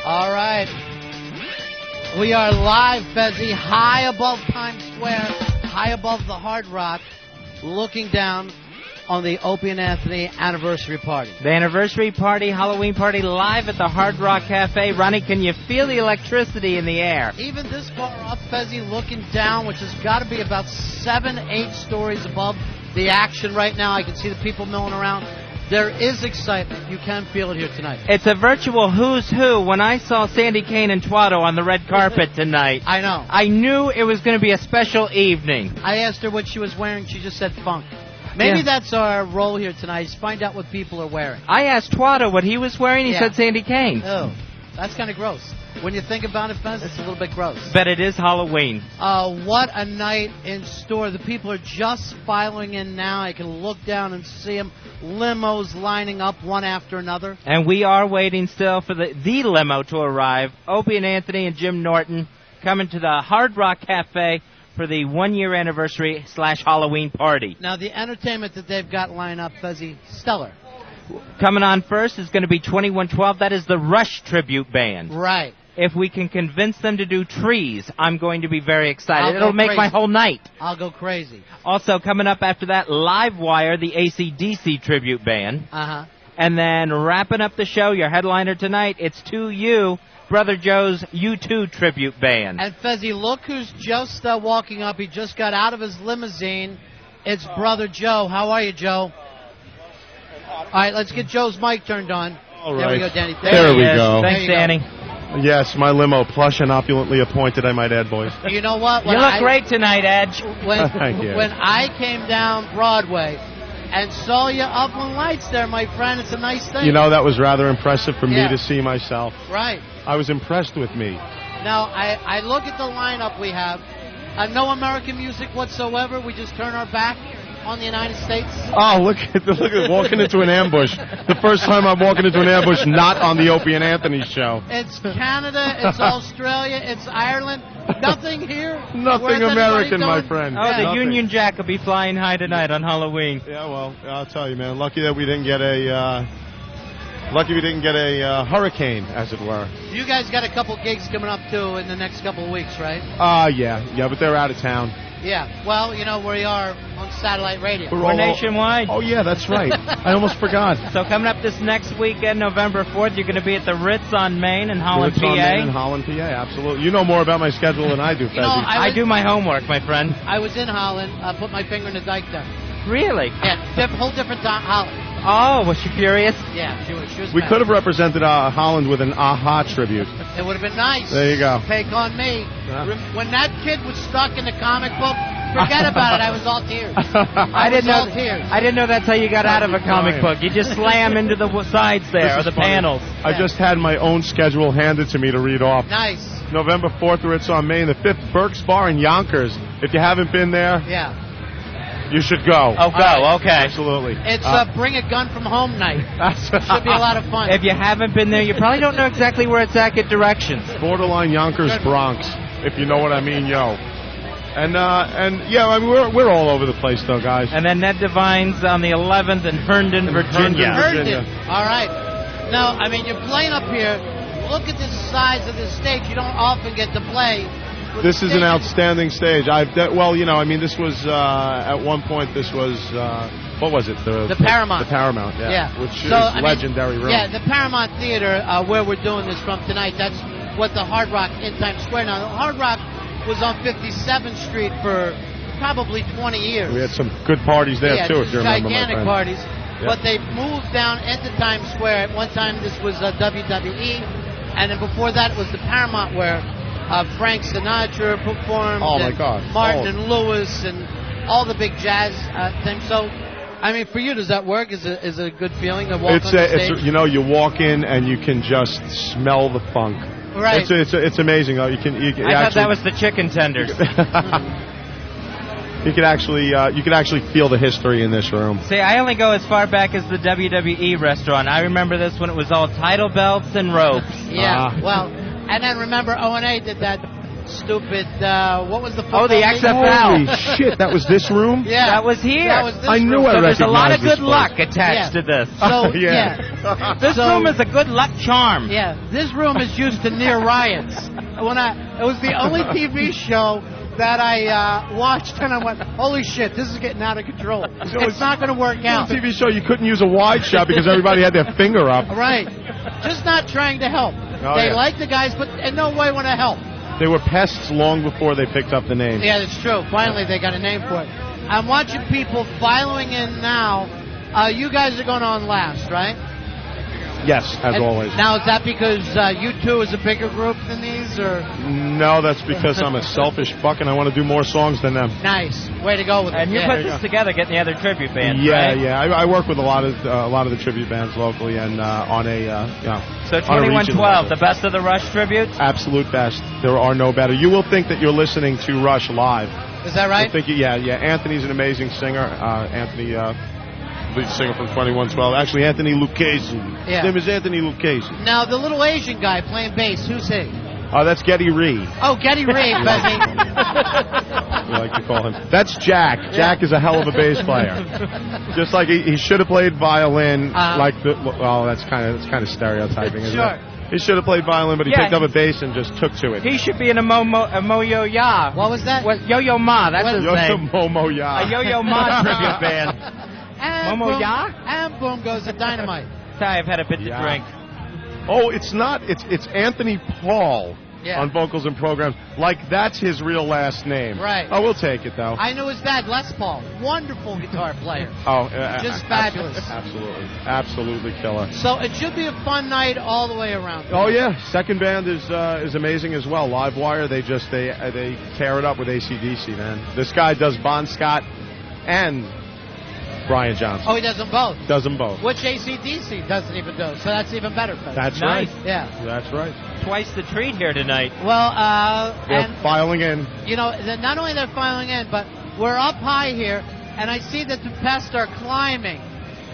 All right. We are live, Fezzy, high above Times Square, high above the Hard Rock, looking down on the Opie and Anthony anniversary party. The anniversary party, Halloween party, live at the Hard Rock Cafe. Ronnie, can you feel the electricity in the air? Even this far up, Fezzy, looking down, which has got to be about 7-8 stories above the action right now. I can see the people milling around. There is excitement. You can feel it here tonight. It's a virtual who's who. When I saw Sandy Kane and Twatto on the red carpet tonight, I know. I knew it was going to be a special evening. I asked her what she was wearing. She just said funk. Maybe that's our role here tonight, is find out what people are wearing. I asked Twatto what he was wearing. He said Sandy Kane. Oh, that's kind of gross. When you think about it, Fez, it's a little bit gross. But it is Halloween. What a night in store. The people are just filing in now. I can look down and see them. Limos lining up one after another. And we are waiting still for the limo to arrive. Opie and Anthony and Jim Norton coming to the Hard Rock Cafe for the 1-year anniversary / Halloween party. Now, the entertainment that they've got lined up, Fezzy, stellar. Coming on first is going to be 2112. That is the Rush tribute band. Right. If we can convince them to do Trees, I'm going to be very excited. It'll make my whole night. I'll go crazy. Also, coming up after that, Livewire, the AC/DC tribute band. Uh-huh. And then wrapping up the show, your headliner tonight, it's 2U, Brother Joe's U2 tribute band. And Fezzy, look who's just walking up. He just got out of his limousine. It's Brother Joe. How are you, Joe? All right, let's get Joe's mic turned on. All right. There we go, Danny. There we go. Thanks, Danny. Yes, my limo, plush and opulently appointed, I might add, boys. You know what? You look great tonight, Edge. Thank you. When I came down Broadway and saw you up on lights there, my friend, it's a nice thing. You know, that was rather impressive for me to see myself. Right. I was impressed with me. Now, I look at the lineup we have. No American music whatsoever. We just turn our back on the United States. Oh, look at walking into an ambush. The first time I'm walking into an ambush not on the Opie and Anthony show. It's Canada, it's Australia, it's Ireland. Nothing here. Nothing American, my friend. Oh, the Union Jack will be flying high tonight on Halloween. Yeah, well, I'll tell you, man. Lucky that we didn't get a hurricane, as it were. You guys got a couple gigs coming up, too, in the next couple of weeks, right? Yeah, but they're out of town. Yeah, well, you know where we are on satellite radio. We're nationwide. Oh, yeah, that's right. I almost forgot. So coming up this next weekend, November 4th, you're going to be at the Ritz on Main in Holland, Ritz PA. on Main in Holland, PA, absolutely. You know more about my schedule than I do, Fezzy. You know, I do my homework, my friend. I was in Holland. I put my finger in the dike there. Really? Yeah, whole different time, Holland. Oh, was she furious? Yeah, she was We mad. could have represented Holland with an AHA tribute. It would have been nice. There you go. Take on me. When that kid was stuck in the comic book, forget about it. I was all tears. I didn't know that's how you got out of a comic book. You just slam into the sides there, or the panels. I just had my own schedule handed to me to read off. Nice. November 4th, Ritz on Main. The 5th, Burke's Bar in Yonkers. If you haven't been there, you should go. Oh, go. Okay. Absolutely. It's Bring a Gun from Home night. Should be a lot of fun. If you haven't been there, you probably don't know exactly where it's at. Get directions. Borderline Yonkers, Bronx, if you know what I mean, yo. And yeah, I mean, we're all over the place, though, guys. And then Ned Devine's on the 11th in Herndon, Virginia. Herndon. All right. Now, I mean, you're playing up here. Look at the size of the stage. You don't often get to play. This is an outstanding stage. Well, you know, I mean, this was at one point. This was what was it? The Paramount. The Paramount, yeah. Which is legendary room. Yeah, the Paramount Theater, where we're doing this from tonight. That's what the Hard Rock in Times Square. Now, the Hard Rock was on 57th Street for probably 20 years. We had some good parties there too, if you remember, my gigantic friend. parties. Yeah. But they moved down into Times Square. At one time, this was WWE, and then before that, it was the Paramount where Frank Sinatra performed. Oh my God! Martin and Lewis and all the big jazz things. So, I mean, for you, does that work? Is a good feeling to walk on the stage? You know, you walk in and you can just smell the funk. Right. It's amazing. I thought that was the chicken tenders. You could actually feel the history in this room. See, I only go as far back as the WWE restaurant. I remember this when it was all title belts and ropes. Yeah, well, and then remember O&A did that stupid. What was the? Oh, the football league? XFL. Holy shit, that was this room? Yeah, That was here. That was this I knew room. I So there's a lot of recognized this good luck place. attached to this. So Yeah. This So- room is a good luck charm. Yeah, this room is used to near riots. It was the only TV show that I watched, and I went, "Holy shit, this is getting out of control. It's not going to work out." TV show you couldn't use a wide shot because everybody had their finger up. Right, just not trying to help. They yeah. like the guys, but in no way want to help. They were pests long before they picked up the name. Yeah, that's true. Finally, they got a name for it. I'm watching people filing in now. You guys are going on last, right? Yes, as And always. Now, is that because you two is a bigger group than these, or? No, that's because I'm a selfish fuck and I want to do more songs than them. Nice. Way to go with it. And you Yeah. put this together, getting the other tribute bands, Yeah, right? yeah. I work with a lot of the tribute bands locally and on a So on a regional 2112, level. the best of the Rush tributes. Absolute best. There are no better. You will think that you're listening to Rush live. Is that right? I think, yeah. Anthony's an amazing singer. Anthony, lead singer from 2112. Actually, Anthony Lucchese. Yeah. His name is Anthony Lucchese. Now, the little Asian guy playing bass, who's he? That's Geddy Ree. Oh, Geddy Ree, Fezzi. We like to call him. That's Jack. Jack is a hell of a bass player. Just like he should have played violin. That's kind of stereotyping, isn't Sure. it? He should have played violin, but he Yeah, picked up a bass and just took to it. He should be in a Mo-Yo Ya. What was that? Yo-Yo Ma, that's his Yo-Yo name. Momo Ya. A Yo-Yo Ma tribute band. And Momo boom, Ya? And boom goes the dynamite. Sorry, I've had a bit to Yeah. drink. Oh, it's not. It's Anthony Paul Yeah. on vocals and programs. Like that's his real last name. Right. Oh, we'll take it though. I knew his dad, Les Paul. Wonderful guitar player. Just fabulous. Absolutely killer. So it should be a fun night all the way around. Oh yeah, second band is amazing as well. Livewire, they tear it up with AC/DC, man. This guy does Bon Scott and Brian Johnson. Oh, he does them both. Does them both. Which AC/DC doesn't even do, so that's even better. Fezzi. That's Nice. right. Yeah. That's right. Twice the treat here tonight. Well, They're and filing in. you know, not only they're filing in, but we're up high here, and I see that the pests are climbing.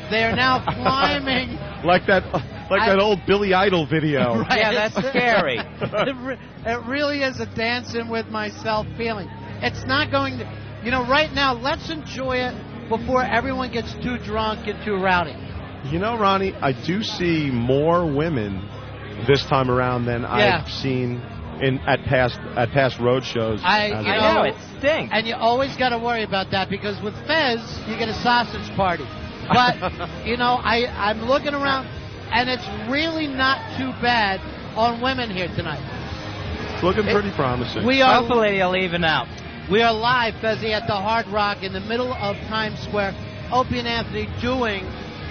They are now climbing. Like that old Billy Idol video. Right. Yeah, that's scary. It really is a dancing with myself feeling. It's not going to, right now, let's enjoy it before everyone gets too drunk and too rowdy. You know, Ronnie, I do see more women this time around than I've seen at past road shows. I know, it stinks. And you always got to worry about that because with Fez, you get a sausage party. But, I'm looking around, and it's really not too bad on women here tonight. It's looking pretty promising. Hopefully they'll even out. We are live, Fezzi, at the Hard Rock in the middle of Times Square. Opie and Anthony doing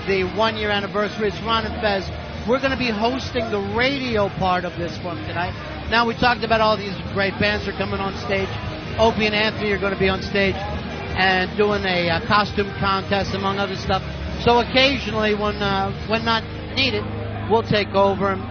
the 1-year anniversary. It's Ron and Fez. We're going to be hosting the radio part of this one tonight. Now, we talked about all these great bands are coming on stage. Opie and Anthony are going to be on stage and doing a costume contest, among other stuff. So occasionally, when not needed, we'll take over, and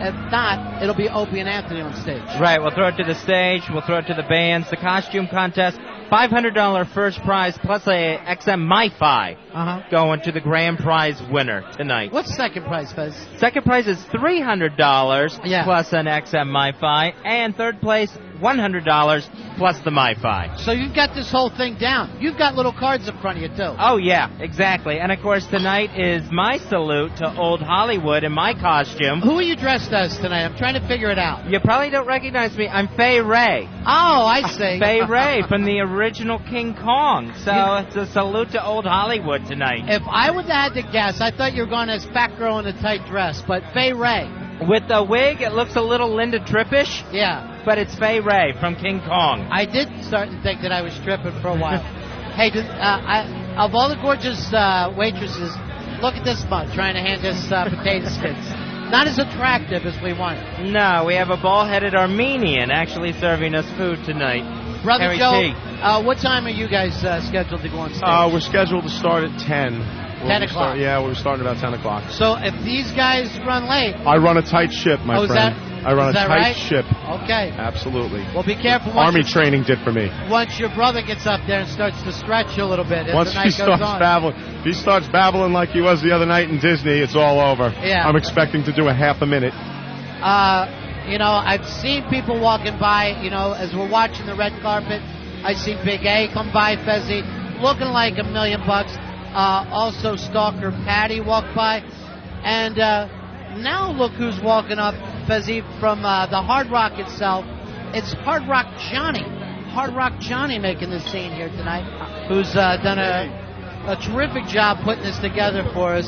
if not, it'll be Opie and Anthony on stage. Right, we'll throw it to the stage, we'll throw it to the bands, the costume contest, $500 first prize plus a XM MiFi going to the grand prize winner tonight. What's second prize, Fez? Second prize is $300 plus an XM MiFi, and third place $100 plus the MiFi. So you've got this whole thing down. You've got little cards in front of you, too. Oh, yeah, exactly. And, of course, tonight is my salute to Old Hollywood in my costume. Who are you dressed as tonight? I'm trying to figure it out. You probably don't recognize me. I'm Fay Ray. Oh, I see. Fay Ray from the original King Kong. So it's a salute to Old Hollywood tonight. If I would have had to guess, I thought you were going as fat girl in a tight dress, but Fay Ray. With the wig, it looks a little Linda Trippish. Yeah. But it's Fay Ray from King Kong. I did start to think that I was stripping for a while. Hey, of all the gorgeous waitresses, look at this mug trying to hand us potato skins. Not as attractive as we want. No, we have a bald-headed Armenian actually serving us food tonight. Brother Harry Joe, T. What time are you guys scheduled to go on stage? We're scheduled to start at 10. 10 o'clock. We're starting about 10 o'clock. So if these guys run late... I run a tight ship, my friend. I run a tight right? ship. Okay. Absolutely. Well, be careful. Army training did for me. Once your brother gets up there and starts to stretch you a little bit as Once the night goes on. if he starts babbling like he was the other night in Disney, it's all over. Yeah. I'm expecting to do a half a minute. you know, I've seen people walking by, you know, as we're watching the red carpet. I see Big A come by, Fezzi, looking like $1 million. Also, Stalker Patty walked by. And now look who's walking up, Fezzi, from the Hard Rock itself. It's Hard Rock Johnny. Hard Rock Johnny making this scene here tonight, who's done a terrific job putting this together for us.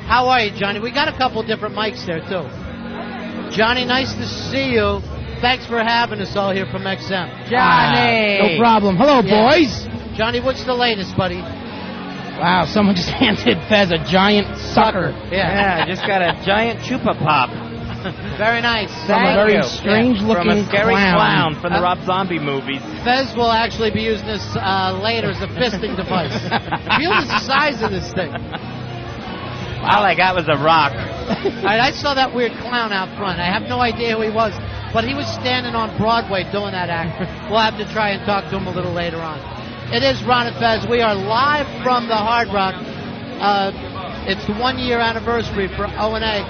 How are you, Johnny? We got a couple different mics there, too. Johnny, nice to see you. Thanks for having us all here from XM. Johnny! No problem. Hello, boys. Johnny, what's the latest, buddy? Wow, someone just handed Fez a giant sucker. Yeah, I just got a giant chupa pop. Very nice. From a very strange-looking from a scary clown from the Rob Zombie movies. Fez will actually be using this later as a fisting device. Feel the size of this thing. All I got was a rock. All right, I saw that weird clown out front. I have no idea who he was, but he was standing on Broadway doing that act. We'll have to try and talk to him a little later on. It is Ron and Fez. We are live from the Hard Rock. It's the 1-year anniversary for O&A.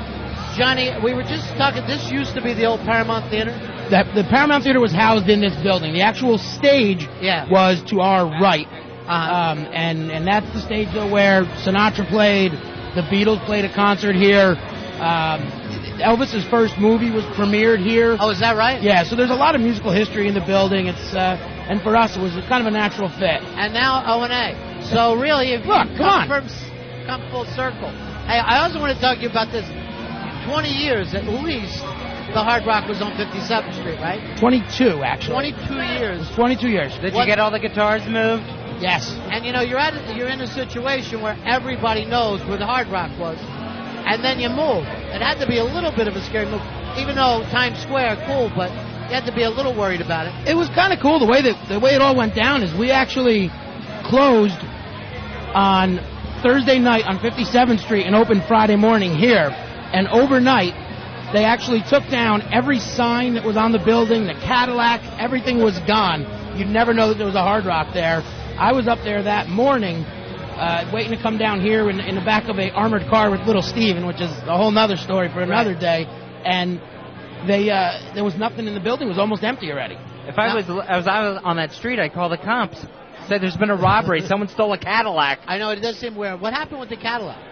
Johnny, we were just talking, this used to be the old Paramount Theater? The Paramount Theater was housed in this building. The actual stage was to our right. And that's the stage, though, where Sinatra played, the Beatles played a concert here. Elvis's first movie was premiered here. Oh, is that right? Yeah, so there's a lot of musical history in the building. It's and for us, it was kind of a natural fit. And now O&A. So really, if look, come full circle. Hey, I also want to talk to you about this. 20 years at least, the Hard Rock was on 57th Street, right? 22, actually. 22 years. 22 years. Did you get all the guitars moved? Yes. And you know, you're in a situation where everybody knows where the Hard Rock was, and then you move. It had to be a little bit of a scary move, even though Times Square, cool, but you had to be a little worried about it. It was kind of cool. The way it all went down is we actually closed on Thursday night on 57th Street and opened Friday morning here. And overnight, they actually took down every sign that was on the building, the Cadillac, everything was gone. You'd never know that there was a Hard Rock there. I was up there that morning waiting to come down here in the back of a armored car with little Steven, which is a whole nother story for another day. And there was nothing in the building. It was almost empty already. If I was on that street, I'd call the cops. Say there's been a robbery. Someone stole a Cadillac. I know, it does seem weird. What happened with the Cadillac?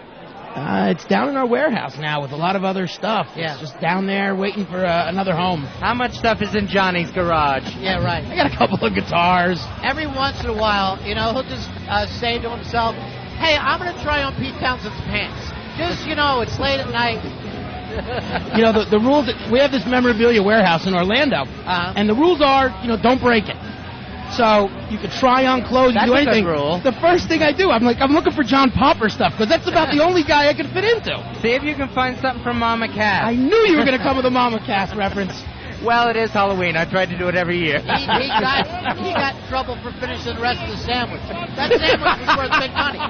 It's down in our warehouse now with a lot of other stuff. Yeah. It's just down there waiting for another home. How much stuff is in Johnny's garage? Yeah, right. I got a couple of guitars. Every once in a while, you know, he'll just say to himself, hey, I'm going to try on Pete Townshend's pants. Just, you know, it's late at night. You know, the rules, we have this memorabilia warehouse in Orlando, and the rules are, you know, don't break it. So you could try on clothes, you do anything. That's a good rule. The first thing I do, I'm looking for John Popper stuff, because that's about the only guy I could fit into. See if you can find something from Mama Cass. I knew you were going to come with a Mama Cass reference. Well, it is Halloween. I tried to do it every year. He got in trouble for finishing the rest of the sandwich. That sandwich was worth big money.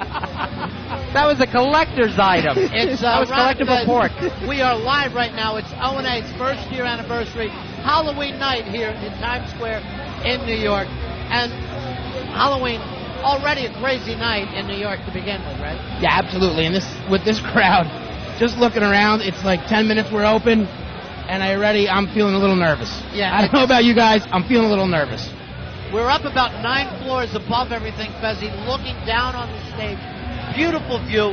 That was a collector's item. That was collectible pork. We are live right now. It's O&A's first-year anniversary, Halloween night here in Times Square in New York. And Halloween, already a crazy night in New York to begin with, right? Yeah, absolutely. And with this crowd, just looking around, it's like 10 minutes we're open, and I'm feeling a little nervous. Yeah, I don't know about you guys, I'm feeling a little nervous. We're up about 9 floors above everything, Fezzi, looking down on the stage. Beautiful view.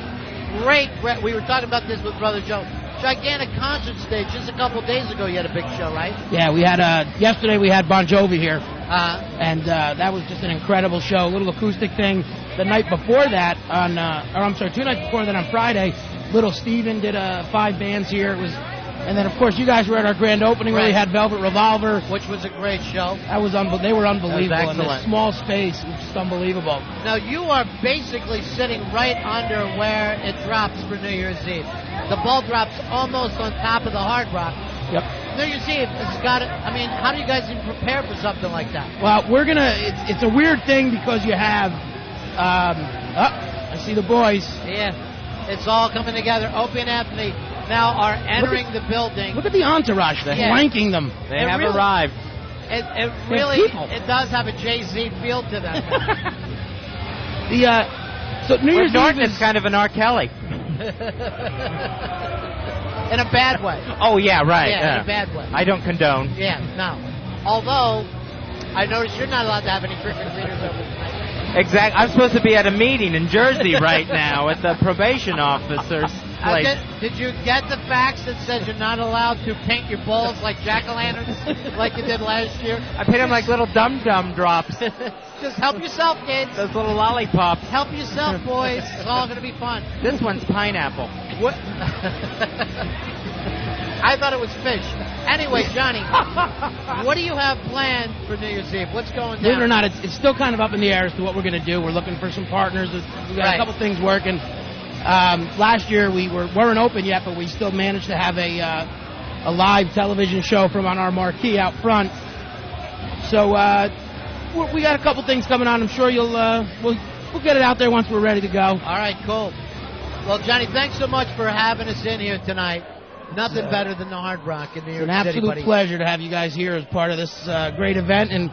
Great. We were talking about this with Brother Joe. Gigantic concert stage. Just a couple days ago, you had a big show, right? Yeah, we had yesterday we had Bon Jovi here, and that was just an incredible show. A little acoustic thing. The night before that, 2 nights before that on Friday, Little Steven did 5 bands here. It was, and then of course you guys were at our grand opening where we had Velvet Revolver, which was a great show. That was they were unbelievable. That was excellent. In this small space, it was just unbelievable. Now you are basically sitting right under where it drops for New Year's Eve. The ball drops almost on top of the Hard Rock. Yep. New Year's Eve has got it. I mean, how do you guys even prepare for something like that? Well, it's a weird thing because you have, I see the boys. Yeah, it's all coming together. Opie and Anthony now are entering the building. Look at the entourage. They're flanking them. They have arrived. It really does have a Jay-Z feel to them. So New Year's Norton Eve is kind of an R. Kelly. In a bad way. Oh, yeah, right. Yeah, in a bad way. I don't condone. Yeah, no. Although, I noticed you're not allowed to have any trick-or-treaters over tonight. Exactly. I'm supposed to be at a meeting in Jersey right now at the probation officer's place. Did you get the fax that says you're not allowed to paint your balls like jack-o'-lanterns like you did last year? I paint them like little dum-dum drops. Just help yourself, kids. Those little lollipops. Help yourself, boys. It's all going to be fun. This one's pineapple. What? I thought it was fish. Anyway, Johnny, what do you have planned for New Year's Eve? What's going down? Believe it or not, it's still kind of up in the air as to what we're going to do. We're looking for some partners. We got a couple things working. Last year we weren't open yet, but we still managed to have a live television show from on our marquee out front. So we got a couple things coming on. I'm sure we'll get it out there once we're ready to go. All right, cool. Well, Johnny, thanks so much for having us in here tonight. Nothing better than the Hard Rock in New York City. It's an absolute pleasure to have you guys here as part of this great event, and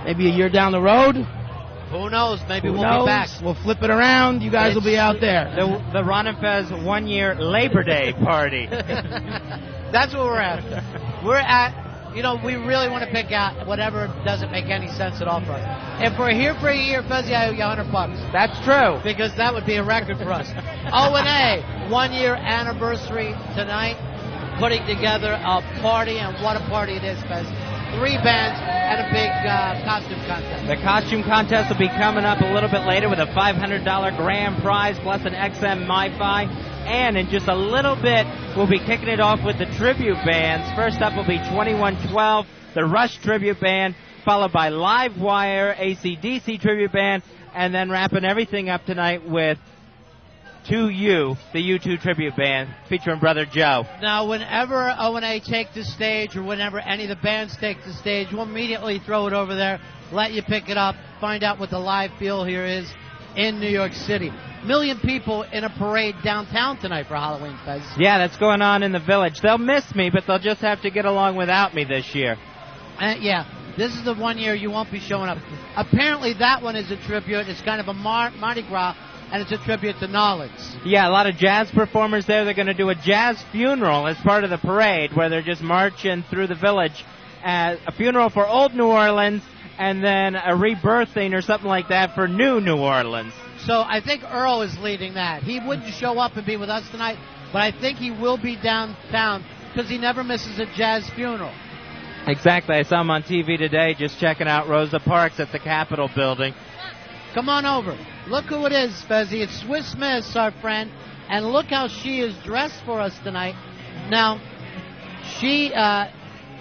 maybe a year down the road. Who knows? Maybe we'll be back. We'll flip it around. You guys will be out there. The Ron and Fez 1 year Labor Day party. That's what we're after. We're at, we really want to pick out whatever doesn't make any sense at all for us. If we're here for a year, Fezzy, I owe you $100. That's true. Because that would be a record for us. O&A, 1 year anniversary tonight, putting together a party, and what a party it is, Fez. 3 bands and a big costume contest. The costume contest will be coming up a little bit later with a $500 grand prize plus an XM MiFi. And in just a little bit, we'll be kicking it off with the tribute bands. First up will be 2112, the Rush tribute band, followed by Livewire, AC/DC tribute band, and then wrapping everything up tonight with 2U, the U2 tribute band, featuring Brother Joe. Now, whenever O&A take the stage, or whenever any of the bands take the stage, we'll immediately throw it over there, let you pick it up, find out what the live feel here is in New York City. 1 million people in a parade downtown tonight for Halloween, Fez. Yeah, that's going on in the Village. They'll miss me, but they'll just have to get along without me this year. Yeah, this is the 1 year you won't be showing up. Apparently that one is a tribute. It's kind of a Mardi Gras, and it's a tribute to Knowledge. Yeah, a lot of jazz performers there. They're going to do a jazz funeral as part of the parade, where they're just marching through the Village. A funeral for old New Orleans, and then a rebirthing or something like that for new New Orleans. So I think Earl is leading that. He wouldn't show up and be with us tonight, but I think he will be downtown because he never misses a jazz funeral. Exactly. I saw him on TV today just checking out Rosa Parks at the Capitol building. Come on over. Look who it is, Fezzy. It's Swiss Miss, our friend, and look how she is dressed for us tonight. Now, she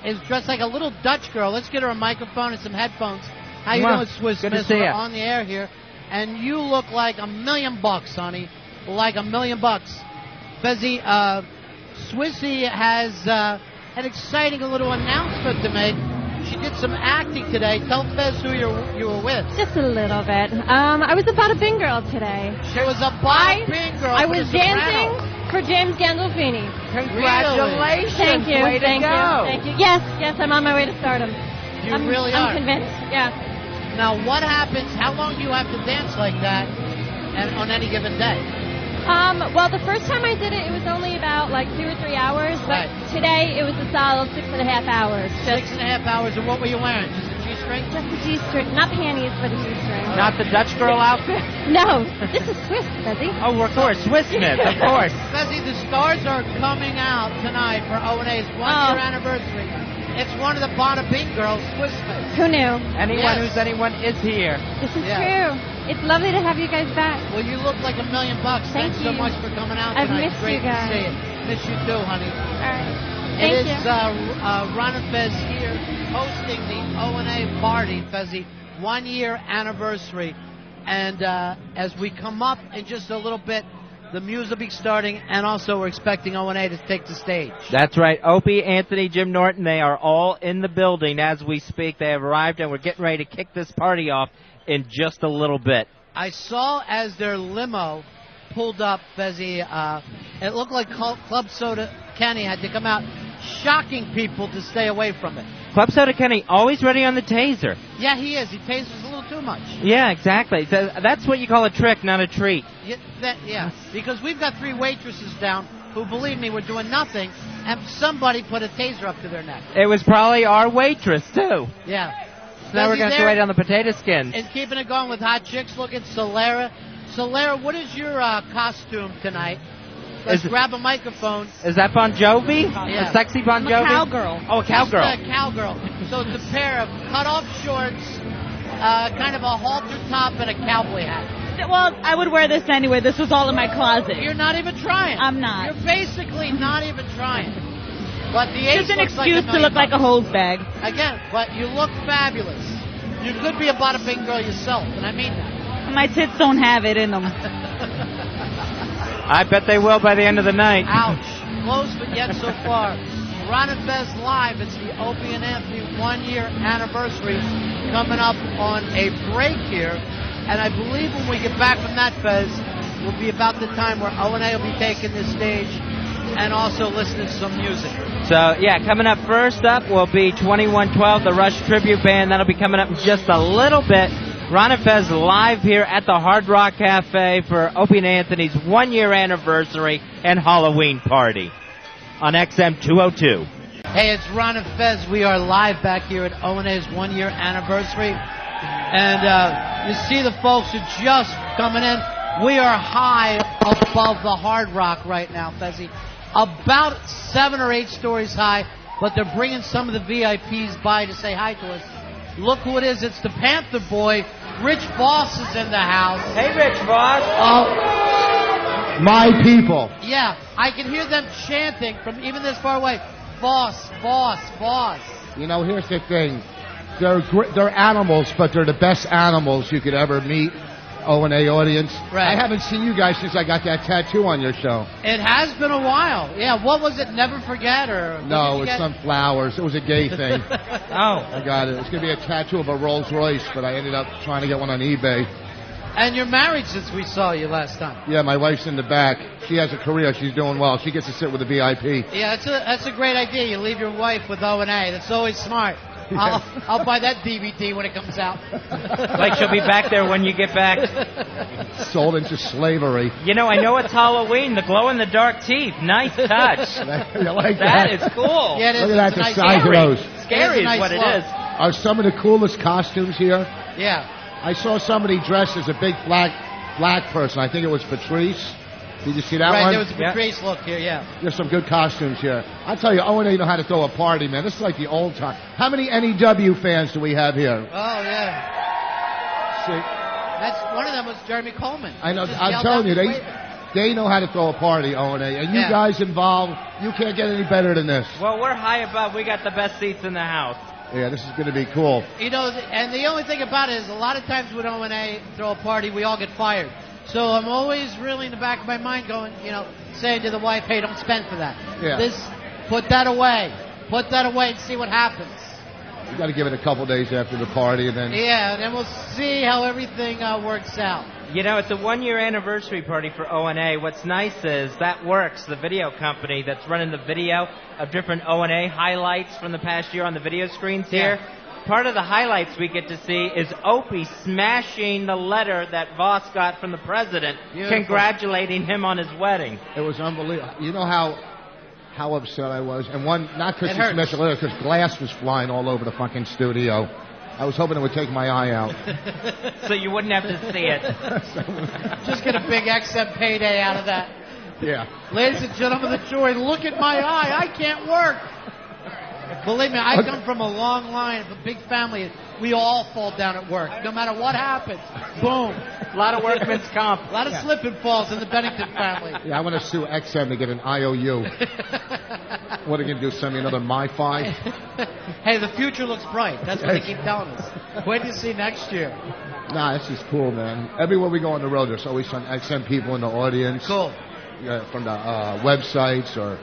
is dressed like a little Dutch girl. Let's get her a microphone and some headphones. How you doing, Swiss Good Miss? to see We're you. on the air here. And you look like $1 million, honey. Like $1 million. Fezzy, Swissy has an exciting little announcement to make. She did some acting today. Tell Fez who you were with. Just a little bit. I was a Bada Bing girl today. She was a Bada Bing girl. I was dancing for James Gandolfini. Congratulations. Thank you. Way to Thank go. you. Thank you. Yes, I'm on my way to stardom. You really are. I'm convinced. Yeah. Now, what happens? How long do you have to dance like that on any given day? Well, the first time I did it, it was only about like 2 or 3 hours. But Right. today, it was a solid 6.5 hours. 6.5 hours. And what were you wearing? Just a G-string? Just a G-string. Not panties, but a G-string. Not the Dutch girl outfit? No, this is Swiss, Fezzy. Oh, of course. Swiss Smith, of course. Fezzy, the stars are coming out tonight for O&A's 1 year anniversary. It's one of the Bada Bing girls, Swiss Miss. Who knew? Anyone who's anyone is here. This is true. It's lovely to have you guys back. Well, you look like $1 million. Thank Thanks so you. much for coming out I've tonight. missed Great you guys. to see you. Miss you too, honey. All right. It Thank is Ron and Fez here hosting the O&A party, Fezzy, 1 year anniversary. And as we come up in just a little bit, the music will be starting, and also we're expecting O&A to take the stage. That's right. Opie, Anthony, Jim Norton, they are all in the building as we speak. They have arrived, and we're getting ready to kick this party off in just a little bit. I saw as their limo pulled up, Fezzy, it looked like Club Soda Kenny had to come out shocking people to stay away from it. Club Soda Kenny, always ready on the taser. Yeah, he is. He tasers a little too much. Yeah, exactly. So that's what you call a trick, not a treat. Yeah, because we've got 3 waitresses down who, believe me, were doing nothing, and somebody put a taser up to their neck. It was probably our waitress, too. Yeah. So now we're going to have to wait on the potato skins. And keeping it going with hot chicks, look at Solera. Solera, what is your costume tonight? Let's grab a microphone. Is that Bon Jovi? Yeah. A sexy Bon Jovi? I'm a cowgirl. Oh, a cowgirl. Just a cowgirl. So it's a pair of cut-off shorts, kind of a halter top, and a cowboy hat. Well, I would wear this anyway. This was all in my closet. You're not even trying. I'm not. You're basically not even trying. But the ace Just an looks excuse like to look like a hose bag. Again, but you look fabulous. You could be a bada bing girl yourself, and I mean that. My tits don't have it in them. I bet they will by the end of the night. Ouch. Close, but yet so far. Ron and Fez live. It's the Opie and Anthony 1-year anniversary coming up on a break here. And I believe when we get back from that, Fez, will be about the time where O&A will be taking the stage and also listening to some music. So, yeah, coming up first up will be 2112, the Rush Tribute Band. That'll be coming up in just a little bit. Ron and Fez live here at the Hard Rock Cafe for Opie and Anthony's 1-year anniversary and Halloween party on XM 202. Hey, it's Ron and Fez. We are live back here at O&A's 1-year anniversary. And you see the folks who just coming in. We are high above the Hard Rock right now, Fezzy. About 7 or 8 stories high, but they're bringing some of the VIPs by to say hi to us. Look who it is. It's the Panther Boy. Rich Voss is in the house. Hey, Rich Voss. My people. Yeah, I can hear them chanting from even this far away. Voss, Voss, Voss. You know, here's the thing. They're animals, but they're the best animals you could ever meet. O&A audience. Right. I haven't seen you guys since I got that tattoo on your show. It has been a while. Yeah, what was it? Never Forget? Or no, it's some flowers. It was a gay thing. Oh. I got it. It was going to be a tattoo of a Rolls Royce, but I ended up trying to get one on eBay. And you're married since we saw you last time. Yeah, my wife's in the back. She has a career. She's doing well. She gets to sit with a VIP. Yeah, that's a great idea. You leave your wife with O&A. That's always smart. I'll buy that DVD when it comes out. Like she'll be back there when you get back. Sold into slavery. You know, I know it's Halloween. The glow-in-the-dark teeth. Nice touch. You like that? That is cool. Yeah, it is. Look at that, the Nice size of those. Scary is what it is. Are some of the coolest costumes here? Yeah. I saw somebody dressed as a big black person. I think it was Patrice. Did you see that right, one? there was a Patrice look here, yeah. There's some good costumes here. I tell you, O&A know how to throw a party, man. This is like the old time. How many NEW fans do we have here? Oh, yeah. See, That's one of them was Jeremy Coleman. I know. Just I'm yelled telling out you, the way. they know how to throw a party, O&A. And you Yeah. guys involved, you can't get any better than this. Well, we're high above. We got the best seats in the house. Yeah, this is going to be cool. You know, and the only thing about it is a lot of times when O&A throw a party, we all get fired. So I'm always really in the back of my mind going, saying to the wife, hey, don't spend for that. Yeah. Put that away. Put that away and see what happens. You got to give it a couple days after the party, and then. Yeah, and then we'll see how everything works out. You know, it's a 1-year anniversary party for O&A. What's nice is that Works, the video company that's running the video of different O&A highlights from the past year on the video screens here. Part of the highlights we get to see is Opie smashing the letter that Voss got from the president, congratulating him on his wedding. It was unbelievable. You know how upset I was? And not because she hurts. smashed the letter, because glass was flying all over the fucking studio. I was hoping it would take my eye out. So you wouldn't have to see it. Just get a big XM payday out of that. Yeah. Ladies and gentlemen of the jury, look at my eye. I can't work. Believe me, I come from a long line of a big family. We all fall down at work. No matter what happens. Boom. A lot of workman's comp. A lot of slip and falls in the Bennington family. Yeah, I want to sue XM to get an IOU. What are you going to do, send me another MiFi? Hey, the future looks bright. That's what they keep telling us. Wait to see next year. Nah, this is cool, man. Everywhere we go on the road, there's always some XM people in the audience. Cool. From the websites or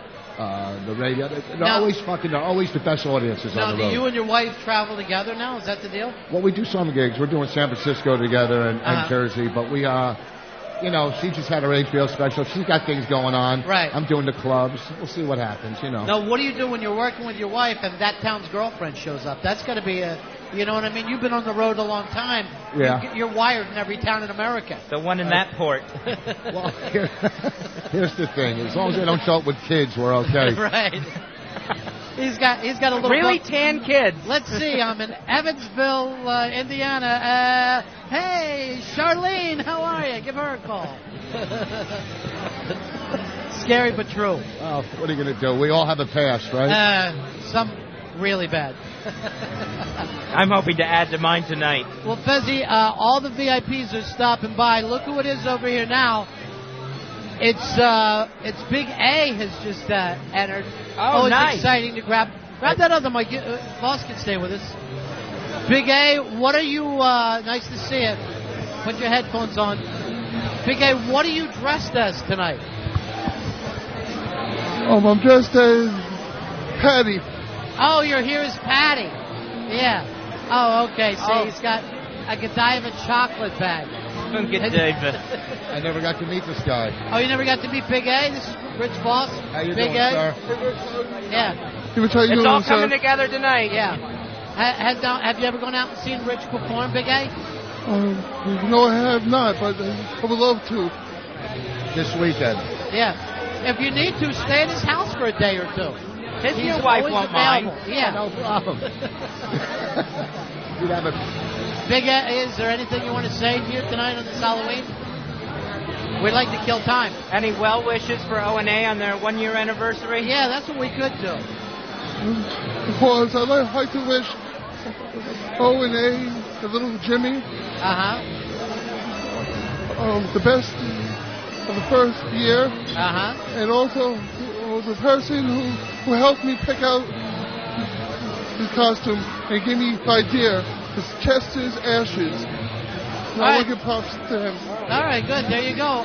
the radio. They're always the best audiences on the road. Do you and your wife travel together now? Is that the deal? Well, we do some gigs. We're doing San Francisco together and Jersey, but we she just had her HBO special. She's got things going on. Right. I'm doing the clubs. We'll see what happens, Now, what do you do when you're working with your wife and that town's girlfriend shows up? That's got to be you know what I mean? You've been on the road a long time. Yeah. You're wired in every town in America. The one in that port. Well, here's the thing. As long as they don't show up with kids, we're okay. Right. He's got a little really book. tan kids. Let's see. I'm in Evansville, Indiana. Hey, Charlene, how are you? Give her a call. Scary but true. Oh, what are you going to do? We all have a past, right? Some really bad. I'm hoping to add to mine tonight. Well, Fezzi, all the VIPs are stopping by. Look who it is over here now. It's Big A has just entered. Oh, it's nice. Exciting to grab that other mic. Boss can stay with us. Big A, what are you? Nice to see you. Put your headphones on. Big A, what are you dressed as tonight? I'm dressed as Patty. Oh, you're here as Patty. Yeah. Oh, okay. See, he's got a Godiva chocolate bag. Godiva. I never got to meet this guy. Oh, you never got to meet Big A? This is Rich Boss. How you Big doing, A? sir? Yeah. It's all coming together tonight. Yeah. Have you ever gone out and seen Rich perform, Big A? No, I have not, but I would love to. This weekend. Yeah. If you need to, stay in his house for a day or two. His He's new wife always won't mind. available. Yeah. No problem. You'd have a... Big A, is there anything you want to say here tonight on this Halloween? We'd like to kill time. Any well wishes for O&A on their 1 year anniversary? Yeah, that's what we could do. Of course, I'd like to wish O&A, the little Jimmy, the best of the first year, and also the person who helped me pick out the costume and gave me the idea is Chester's Ashes. Now look at props to him. All right, good. There you go.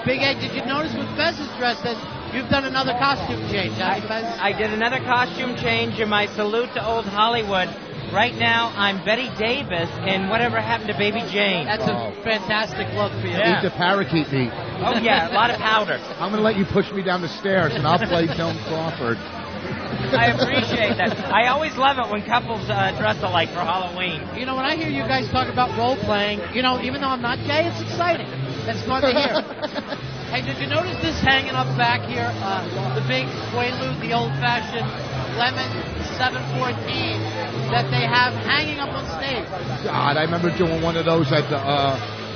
Big A, did you notice what Fez is dressed as? You've done another costume change, haven't you, Fez? I did another costume change in my salute to old Hollywood. Right now, I'm Betty Davis in Whatever Happened to Baby Jane. That's a fantastic look for you. Eat the parakeet meat. Oh, yeah, a lot of powder. I'm going to let you push me down the stairs, and I'll play Joan Crawford. I appreciate that. I always love it when couples dress alike for Halloween. You know, when I hear you guys talk about role-playing, even though I'm not gay, it's exciting. It's fun to hear. Hey, did you notice this hanging up back here? The big Quaalude, the old-fashioned lemon 714 that they have hanging up on stage. God, I remember doing one of those at the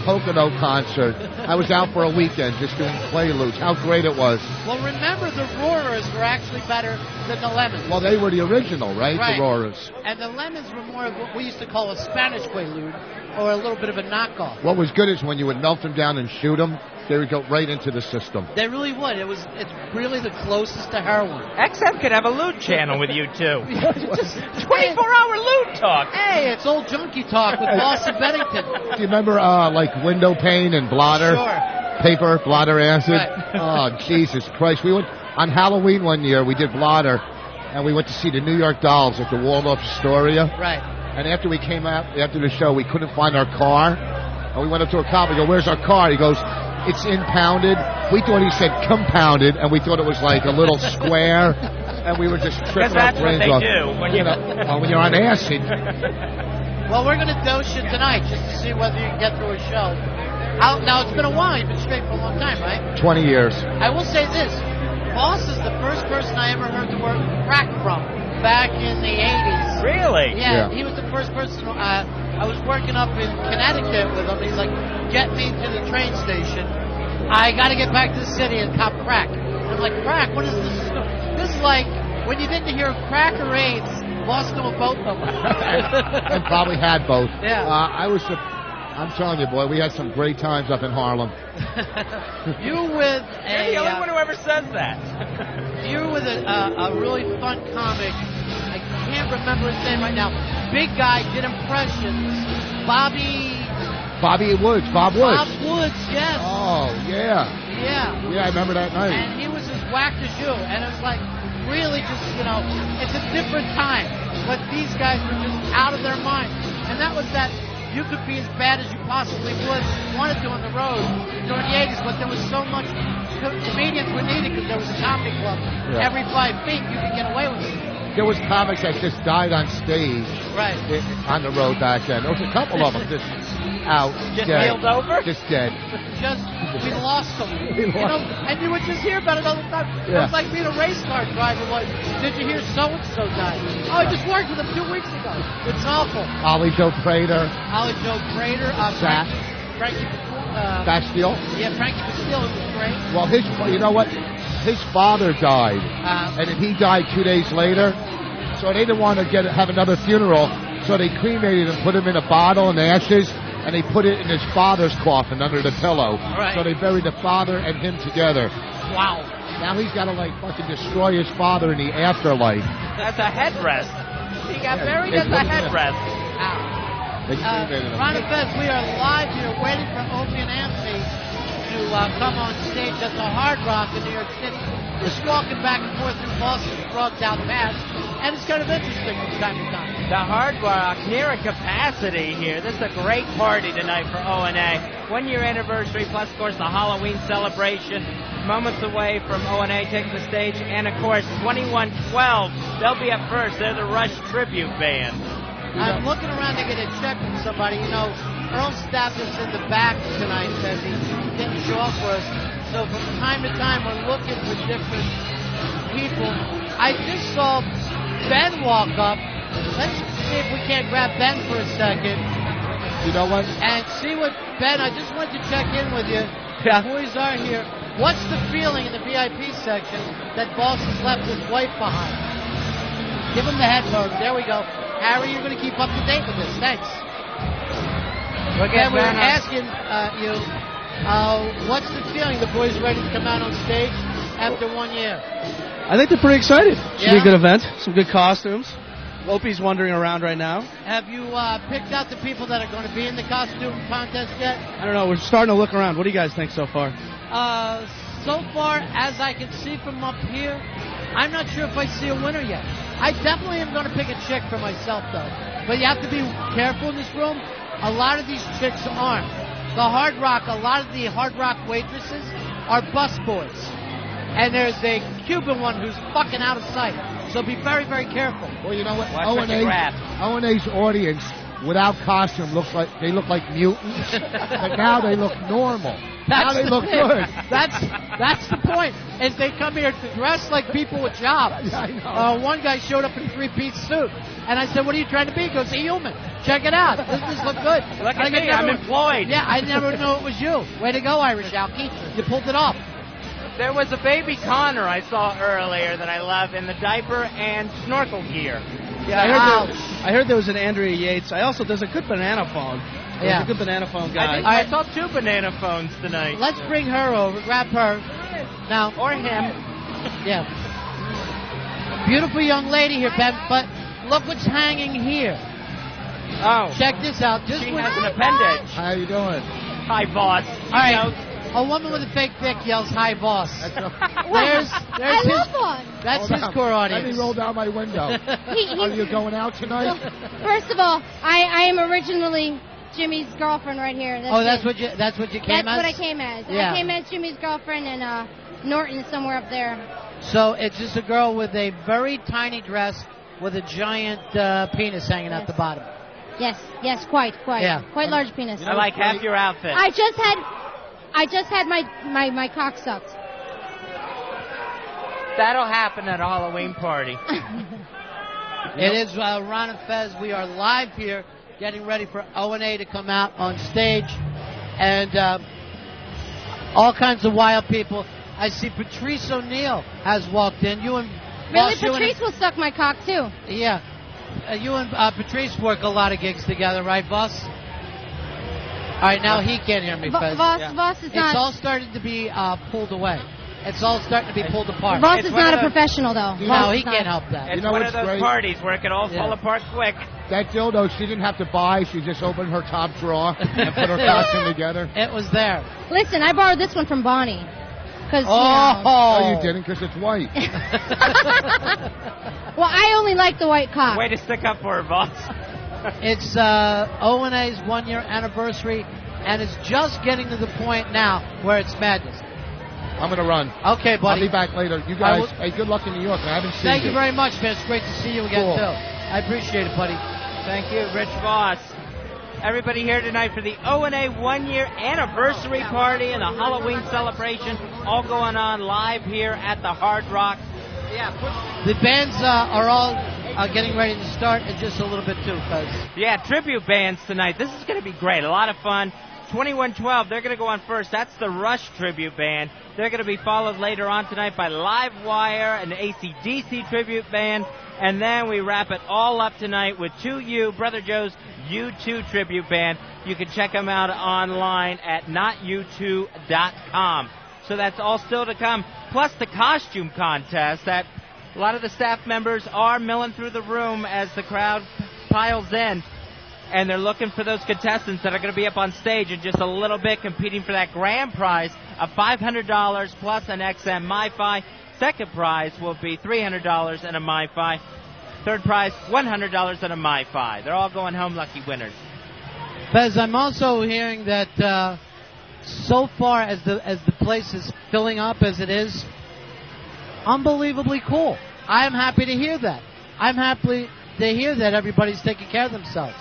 Pocono concert. I was out for a weekend just doing Quaaludes. How great it was. Well, remember, the Roarers were actually better than the Lemons. Well, they were the original, right? The Roarers. And the Lemons were more of what we used to call a Spanish Quaalude, or a little bit of a knockoff. What was good is when you would melt them down and shoot them, they would go right into the system. They really would. It's really the closest to heroin. XM could have a lewd channel with you, too. Just 24-hour lewd talk. Hey, it's old junkie talk with Boston Bennington. Do you remember, like, window pane and blotter? Sure. Paper, blotter acid? Right. Oh, Jesus Christ. We went on Halloween one year, we did blotter, and we went to see the New York Dolls at the Waldorf Astoria. Right. And after we came out, after the show, we couldn't find our car. And we went up to a cop. We go, "Where's our car?" He goes, "It's impounded." We thought he said compounded, and we thought it was like a little square. And we were just tripping our brains off. That's what they do when you're on acid. Well, we're going to dose you tonight just to see whether you can get through a show. Now, it's been a while. You've been straight for a long time, right? 20 years. I will say this. Boss is the first person I ever heard the word crack from back in the 80s. Really? Yeah, he was the first person. I was working up in Connecticut with him. He's like, "Get me to the train station. I got to get back to the city and cop crack." I'm like, "Crack? What is this?" This is like when you didn't hear crack or AIDS, Boss knew both of them. And probably had both. Yeah. I'm telling you, boy, we had some great times up in Harlem. You with You're the only one who ever says that. You with a really fun comic. I can't remember his name right now. Big guy, did impressions. Bob Woods, yes. Oh, yeah. Yeah. Yeah, I remember that night. And he was as whacked as you. And it was like, really just, it's a different time. But these guys were just out of their minds. And that was that you could be as bad as you possibly wanted to on the road during the 80s, but there was so much comedians were needed because there was a comedy club. Yeah. Every 5 feet, you could get away with it. There was comics that just died on stage Right. on the road back then. There was a couple of them just out, Just dead. keeled over? Just dead. We lost them. We You know, lost- and you would just hear about it all the time. It Yeah. was like being a race car driver. Like, did you hear so-and-so died? Oh, I just worked with him 2 weeks ago. It's awful. Ollie Joe Prater, Ollie Joe Prater, Zach. Frankie Bastille. yeah, Frankie Bastille was great. Well, you know what? His father died, and then he died 2 days later. So they didn't want to have another funeral, so they cremated him, put him in a bottle and ashes, and they put it in his father's coffin under the pillow. Right. So they buried the father and him together. Wow. Now he's got to fucking destroy his father in the afterlife. That's a headrest. He got Yeah, buried they as a put him in. headrest. They cremated him. Ron and Fez, we are live here waiting for Opie and Anthony to come on stage at the Hard Rock in New York City. Just walking back and forth through Boston, drug down the path, and it's kind of interesting from time to time. The Hard Rock near a capacity here. This is a great party tonight for O&A. 1 year anniversary, plus, of course, the Halloween celebration. Moments away from O&A taking the stage. And, of course, 2112. They'll be up first. They're the Rush tribute band. I'm looking around to get a check from somebody. You know, Earl stabbed us in the back tonight because he didn't show up for us. So from time to time, we're looking for different people. I just saw Ben walk up. Let's see if we can't grab Ben for a second. You know what? And see what, Ben, I just wanted to check in with you. Yeah. The boys are here. What's the feeling in the VIP section that Boss has left his wife behind? Give him the headphones. There we go. Harry, you're going to keep up to date with this. Thanks. Again, we were asking you, what's the feeling? The boys ready to come out on stage after 1 year? I think they're pretty excited. Should be Yeah? a good event. Some good costumes. Opie's wandering around right now. Have you picked out the people that are going to be in the costume contest yet? I don't know. We're starting to look around. What do you guys think so far? So far, as I can see from up here, I'm not sure if I see a winner yet. I definitely am going to pick a chick for myself, though. But you have to be careful in this room. A lot of these chicks aren't. The Hard Rock, a lot of the Hard Rock waitresses are busboys. And there's a Cuban one who's fucking out of sight. So be very, very careful. Well, you know what? Watch what you grab. O&A's audience, without costume, look like mutants. But now they look normal. Now they look good. That's the point. Is they come here to dress like people with jobs. Yeah, I know. One guy showed up in a 3-piece suit, and I said, "What are you trying to be?" He goes, "A human. Check it out. Doesn't this look good?" Look at me. I'm employed. Yeah, I never knew it was you. Way to go, Irish Alky. You pulled it off. There was a baby Connor I saw earlier that I love in the diaper and snorkel gear. Yeah, I heard there was an Andrea Yates. There's a good banana phone. There's Yeah. a good banana phone I guy. think I saw 2 banana phones tonight. Let's bring her over. Grab her. Now, Or him. yeah. Beautiful young lady here, Ben. But look what's hanging here. Oh. Check this out. Just She when- has an appendage. How you doing? Hi, boss. All right. A woman with a fake dick yells, "Hi, boss." There's I his. love one. That's Hold his on. core Let audience. me roll down my window. Are you going out tonight? First of all, I am originally Jimmy's girlfriend right here. That's it. what you came That's as. what I came as. Yeah. I came as Jimmy's girlfriend and Norton somewhere up there. So it's just a girl with a very tiny dress with a giant penis hanging out the bottom. Yes, quite. Yeah. Quite large penis. I like half your outfit. I just had my cock sucked. That'll happen at a Halloween party. It is Ron and Fez. We are live here, getting ready for O&A to come out on stage, and all kinds of wild people. I see Patrice O'Neill has walked in. You and Really, Boss, you Patrice will suck my cock too. Yeah. You and Patrice work a lot of gigs together, right, Boss? All right, now he can't hear me, Fez. Voss is It's not. all starting to be pulled away. It's all starting to be pulled apart. Voss It's is one not of a those- professional though. No, Voss he is not. can't help that. It's You know one what's of those great? parties where it could all fall Yeah. apart quick. That dildo, she didn't have to buy. She just opened her top drawer and put her costume together. It was there. Listen, I borrowed this one from Bonnie. Cause, No, you didn't, because it's white. well, I only like the white cock. Way to stick up for her, boss. It's O&A's 1-year anniversary, and it's just getting to the point now where it's madness. I'm going to run. Okay, buddy. I'll be back later. You guys, hey, good luck in New York. I haven't seen you. Thank you very much, man. It's great to see you again, Cool. too. I appreciate it, buddy. Thank you, Rich Voss. Everybody here tonight for the O&A 1-year anniversary party and the Halloween celebration, all going on live here at the Hard Rock. The bands are all getting ready to start in just a little bit, too, cuz. Yeah, tribute bands tonight. This is going to be great. A lot of fun. 2112, they're going to go on first. That's the Rush tribute band. They're going to be followed later on tonight by Live Wire, an AC/DC tribute band. And then we wrap it all up tonight with 2U, Brother Joe's U2 tribute band. You can check them out online at notu2.com. So that's all still to come. Plus the costume contest that a lot of the staff members are milling through the room as the crowd piles in. And they're looking for those contestants that are going to be up on stage in just a little bit, competing for that grand prize of $500 plus an XM MiFi. Second prize will be $300 and a MiFi. Third prize, $100 and a MiFi. They're all going home lucky winners. Fez, I'm also hearing that so far as the place is filling up as it is, unbelievably cool. I am happy to hear that. I'm happy to hear that everybody's taking care of themselves.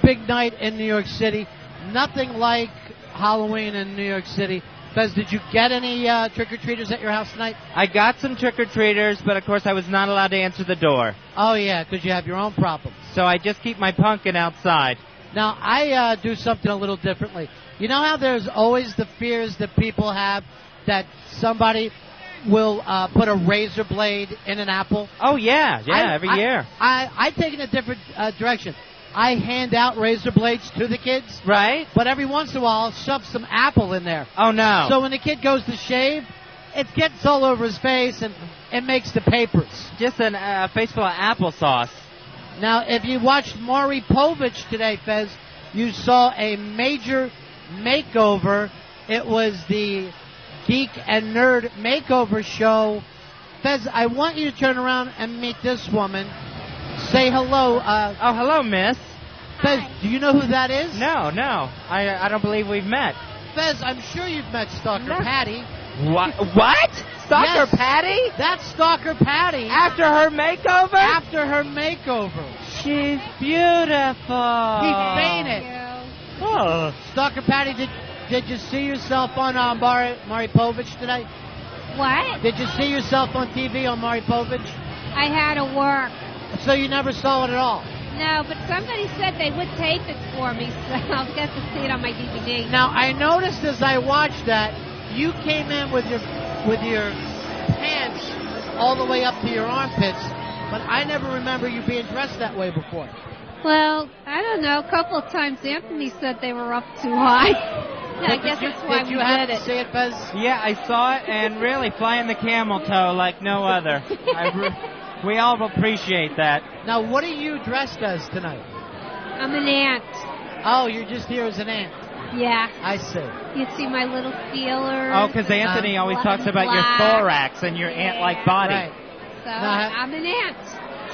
Big night in New York City. Nothing like Halloween in New York City. Fez, did you get any trick-or-treaters at your house tonight? I got some trick-or-treaters, but of course I was not allowed to answer the door. Oh, yeah, because you have your own problems. So I just keep my pumpkin outside. Now, I do something a little differently. You know how there's always the fears that people have that somebody will put a razor blade in an apple? Oh, yeah, every year. I take it in a different direction. I hand out razor blades to the kids. Right. But every once in a while, I'll shove some apple in there. Oh, no. So when the kid goes to shave, it gets all over his face and it makes the papers. Just a face full of applesauce. Now, if you watched Maury Povich today, Fez, you saw a major makeover. It was the Geek and Nerd Makeover Show. Fez, I want you to turn around and meet this woman. Say hello. Hello, miss. Fez, do you know who that is? No. I don't believe we've met. Fez, I'm sure you've met Stalker Patty. What? Stalker Patty? That's Stalker Patty. After her makeover? After her makeover. She's beautiful. He fainted. Oh. Stalker Patty, did you see yourself on Maury Povich today? What? Did you see yourself on TV on Maury Povich? I had to work. So you never saw it at all? No, but somebody said they would tape it for me, so I'll get to see it on my DVD. Now, I noticed as I watched that, you came in with your pants all the way up to your armpits, but I never remember you being dressed that way before. Well, I don't know. A couple of times Anthony said they were up too high. I guess that's why we did it. See it, Fez? Yeah, I saw it, and really flying the camel toe like no other. We all appreciate that. Now, what are you dressed as tonight? I'm an ant. Oh, you're just here as an ant. Yeah. I see. You see my little feelers. Oh, because Anthony always talks about your thorax and your ant-like body. Right. So I'm an ant.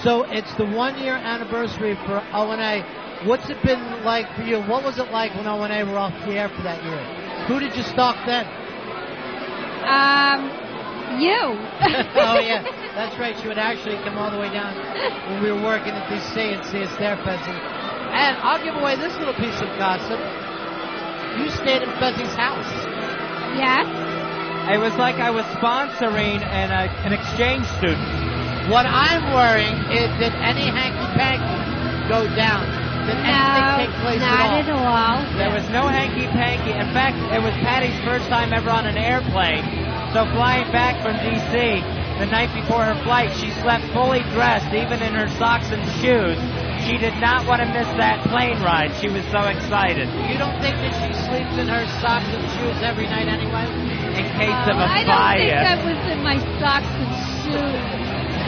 So it's the 1-year anniversary for O&A. What's it been like for you? What was it like when O&A were off the air for that year? Who did you stalk then? You. Oh, yeah. That's right. She would actually come all the way down when we were working at DC and see us there, Fezzy. And I'll give away this little piece of gossip. You stayed in Fezzy's house. Yes. It was like I was sponsoring an exchange student. What I'm worrying is, did any hanky-panky go down? Did anything take place not at all. There was no hanky-panky. In fact, it was Patty's first time ever on an airplane. So flying back from D.C., the night before her flight, she slept fully dressed, even in her socks and shoes. She did not want to miss that plane ride. She was so excited. You don't think that she sleeps in her socks and shoes every night anyway? In case of a I bias. don't think I was in my socks and shoes.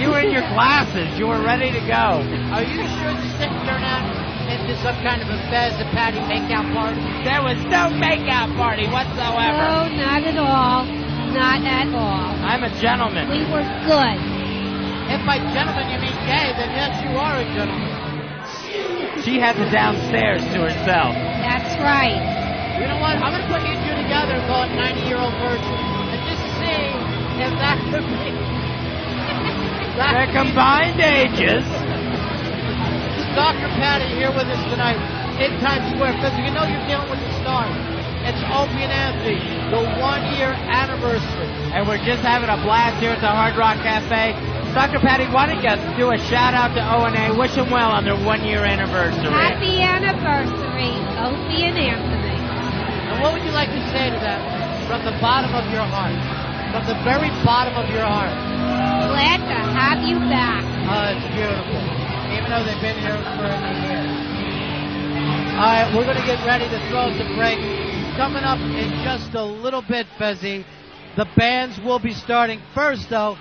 You were in your glasses. You were ready to go. Are you sure this didn't turn out into some kind of a Fez and Patty makeout party? There was no makeout party whatsoever. No, not at all. Not at all. I'm a gentleman. We were good. If by gentleman you mean gay, then yes, you are a gentleman. She had the downstairs to herself. That's right. You know what? I'm going to put you two together and call it 90-year-old virgin. And just see if that could be... Their combined ages. Dr. Patty here with us tonight in Times Square. Because you know you're dealing with the stars. It's Opie and Anthony, the 1-year anniversary. And we're just having a blast here at the Hard Rock Cafe. Dr. Patty, why don't you do a shout-out to O&A? Wish them well on their 1-year anniversary. Happy anniversary, Opie and Anthony. And what would you like to say to them from the bottom of your heart? From the very bottom of your heart. Glad to have you back. Oh, it's beautiful. Even though they've been here for a year. All right, we're going to get ready to throw the break. Coming up in just a little bit, Fezzi, the bands will be starting. First, though,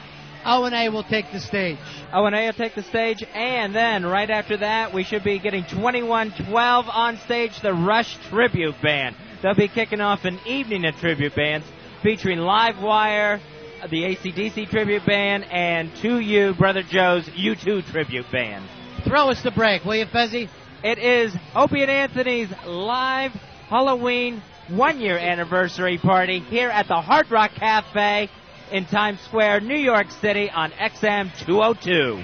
O&A will take the stage. O&A will take the stage, and then right after that, we should be getting 2112 on stage, the Rush Tribute Band. They'll be kicking off an evening of tribute bands featuring Livewire, the AC/DC Tribute Band, and 2U, Brother Joe's U2 Tribute Band. Throw us the break, will you, Fezzi? It is Opie and Anthony's live Halloween 1-year anniversary party here at the Hard Rock Cafe in Times Square, New York City on XM 202.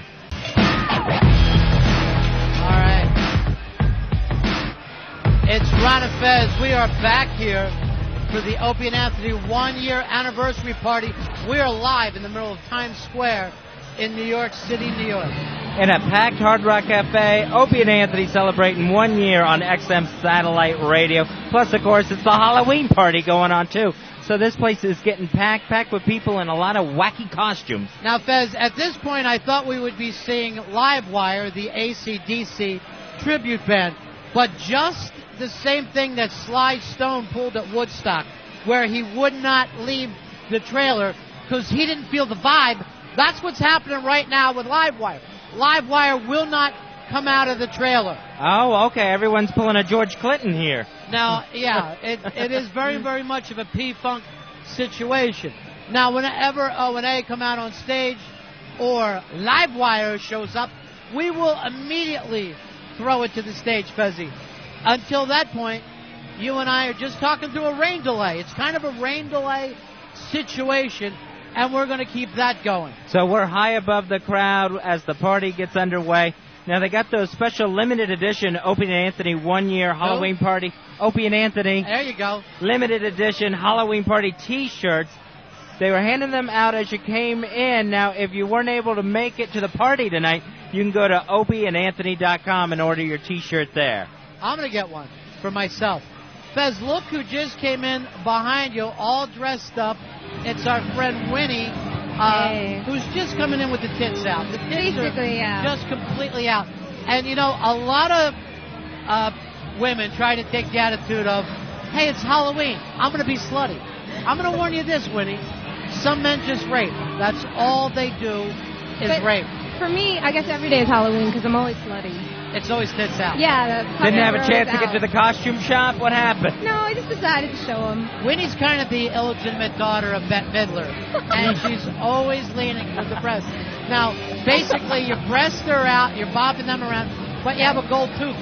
All right. It's Ron and Fez. We are back here for the Opie and Anthony 1-year anniversary party. We are live in the middle of Times Square in New York City, New York. In a packed Hard Rock Cafe, Opie and Anthony celebrating 1 year on XM satellite radio. Plus, of course, it's the Halloween party going on, too. So this place is getting packed with people in a lot of wacky costumes. Now, Fez, at this point, I thought we would be seeing Livewire, the AC/DC tribute band, but just the same thing that Sly Stone pulled at Woodstock, where he would not leave the trailer because he didn't feel the vibe. That's what's happening right now with Livewire. Livewire will not come out of the trailer. Oh, okay. Everyone's pulling a George Clinton here. Now, yeah, it is very, very much of a P-Funk situation. Now, whenever O&A come out on stage or Livewire shows up, we will immediately throw it to the stage, Fezzi. Until that point, you and I are just talking through a rain delay. It's kind of a rain delay situation, and we're going to keep that going. So we're high above the crowd as the party gets underway. Now, they got those special limited edition Opie and Anthony 1-year Halloween party. Opie and Anthony. There you go. Limited edition Halloween party T-shirts. They were handing them out as you came in. Now, if you weren't able to make it to the party tonight, you can go to opieandanthony.com and order your T-shirt there. I'm going to get one for myself. Fez, look who just came in behind you, all dressed up. It's our friend Winnie, who's just coming in with the tits out. The tits are just completely out. And, you know, a lot of women try to take the attitude of, hey, it's Halloween. I'm going to be slutty. I'm going to warn you this, Winnie. Some men just rape. That's all they do is rape. For me, I guess every day is Halloween because I'm always slutty. It's always tits out. Yeah. That's Didn't have a chance to get to the costume shop? What happened? No, I just decided to show them. Winnie's kind of the illegitimate daughter of Bette Midler, and she's always leaning for the breasts. Now, basically, your breasts are out, you're bobbing them around, but you have a gold tooth.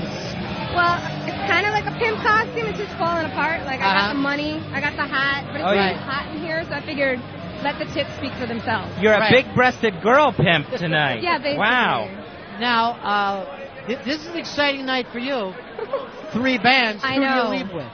Well, it's kind of like a pimp costume. It's just falling apart. Like, I got the money, I got the hat, but it's really hot in here, so I figured let the tits speak for themselves. You're a big-breasted girl pimp tonight. Yeah, basically. Wow. Now, this is an exciting night for you. 3 bands. I Who know. do you leave with?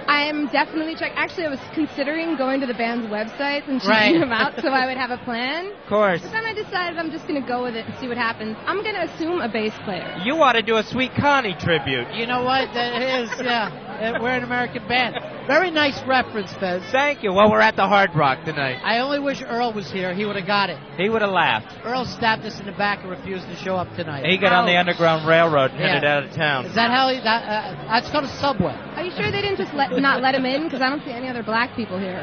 I am definitely checking. Actually, I was considering going to the band's websites and checking them out so I would have a plan. Of course. But then I decided I'm just going to go with it and see what happens. I'm going to assume a bass player. You ought to do a Sweet Connie tribute. You know what? That is, yeah. We're an American band. Very nice reference, Fez. Thank you. Well, we're at the Hard Rock tonight. I only wish Earl was here. He would have got it. He would have laughed. Earl stabbed us in the back and refused to show up tonight. He got on the Underground Railroad and headed out of town. Is that how he... that's called a subway. Are you sure they didn't just not let him in? Because I don't see any other black people here.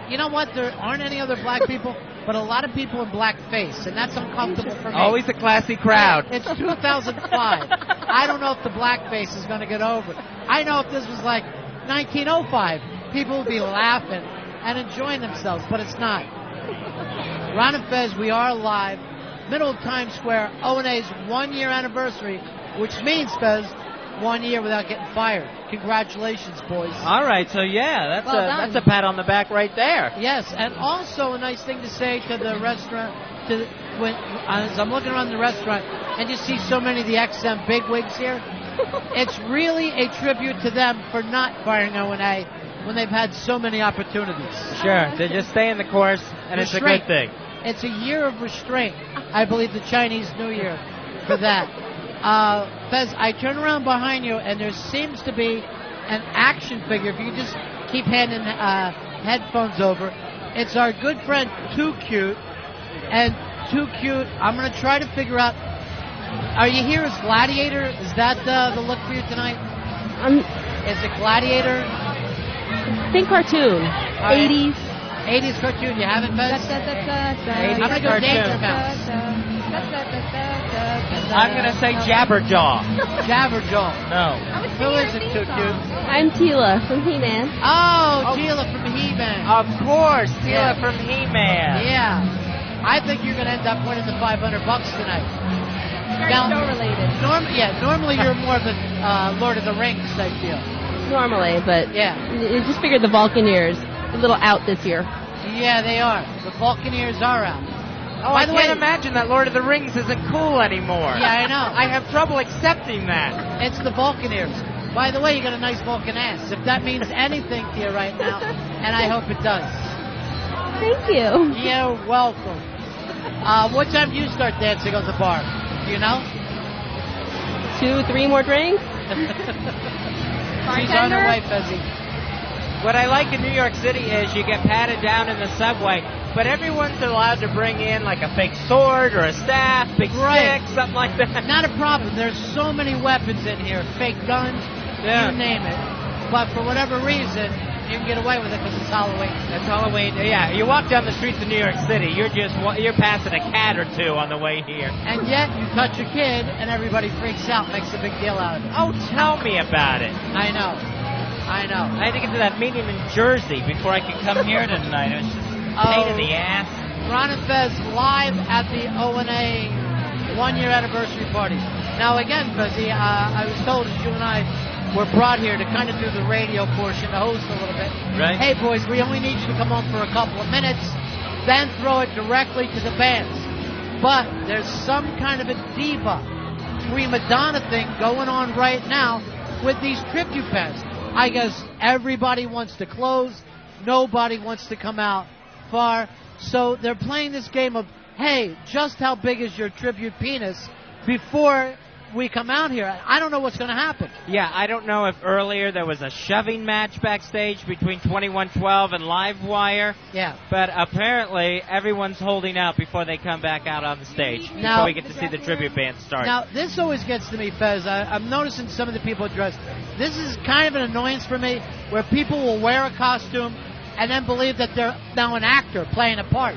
You know what? There aren't any other black people, but a lot of people in blackface, and that's uncomfortable for me. Always a classy crowd. It's 2005. I don't know if the blackface is going to get over it. I know if this was like 1905, people would be laughing and enjoying themselves, but it's not. Ron and Fez, we are live, middle of Times Square, O&A's 1-year anniversary. which means, Fez, 1 year without getting fired. Congratulations, boys. All right, so yeah, that's a pat on the back right there. Yes, and also a nice thing to say to the restaurant, as I'm looking around the restaurant, and you see so many of the XM bigwigs here, it's really a tribute to them for not firing O&A when they've had so many opportunities. Sure, they just stay in the course, and it's a good thing. It's a year of restraint. I believe the Chinese New Year for that. Fez, I turn around behind you, and there seems to be an action figure. If you could just keep handing headphones over. It's our good friend Too Cute. And Too Cute, I'm going to try to figure out, are you here as Gladiator? Is that the look for you tonight? Is it Gladiator? Think cartoon. 80s. 80s cartoon. You have it, Fez? 80s I'm going to go Danger Mouse. I'm going to say Jabberjaw. Jabberjaw. No. Who is it, Too Cute? I'm Tila from He-Man. Oh, Tila from He-Man. Of course, Tila from He-Man. Yeah. I think you're going to end up winning the $500 tonight. Show related. Normally you're more of the Lord of the Rings type deal. Normally, but yeah, I just figured the Vulcaneers a little out this year. Yeah, they are. The Vulcaneers are out. Oh, I can't imagine that Lord of the Rings isn't cool anymore. Yeah, I know. I have trouble accepting that. It's the Vulcaneers. By the way, you got a nice Vulcan ass. If that means anything to you right now, and I hope it does. Thank you. You're welcome. What time do you start dancing on the bar? Do you know? 2, 3 more drinks. She's on her way, Fezzy. What I like in New York City is you get patted down in the subway, but everyone's allowed to bring in like a fake sword or a staff, big stick, something like that. Not a problem. There's so many weapons in here, fake guns, you name it. But for whatever reason, you can get away with it because it's Halloween. It's Halloween. Yeah, you walk down the streets of New York City, you're passing a cat or two on the way here. And yet you touch a kid and everybody freaks out, makes a big deal out of it. Oh, tell me about it. I know. I had to get to that meeting in Jersey before I could come here tonight. It was just a pain in the ass. Ron and Fez live at the O&A 1-year anniversary party. Now again, Fezzy, I was told that you and I were brought here to kind of do the radio portion, to host a little bit. Right. Hey, boys, we only need you to come on for a couple of minutes, then throw it directly to the bands. But there's some kind of a diva, prima donna thing going on right now with these tribute bands. I guess everybody wants to close. Nobody wants to come out far. So they're playing this game of, hey, just how big is your tribute penis before we come out here? I don't know what's going to happen. Yeah, I don't know if earlier there was a shoving match backstage between 2112 and Livewire. Yeah. But apparently everyone's holding out before they come back out on the stage. Now, so we get to see the tribute band start. Now, this always gets to me, Fez. I'm noticing some of the people dressed. This is kind of an annoyance for me, where people will wear a costume and then believe that they're now an actor playing a part.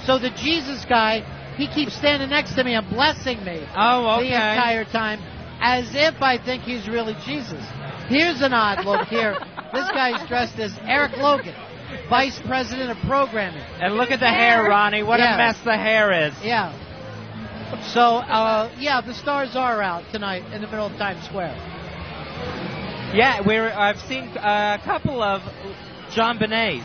So the Jesus guy, he keeps standing next to me and blessing me the entire time, as if I think he's really Jesus. Here's an odd look here. This guy's dressed as Eric Logan, Vice President of Programming. And look at the hair, Ronnie. What a mess the hair is. Yeah. So, the stars are out tonight in the middle of Times Square. Yeah, I've seen a couple of Jean Benet's.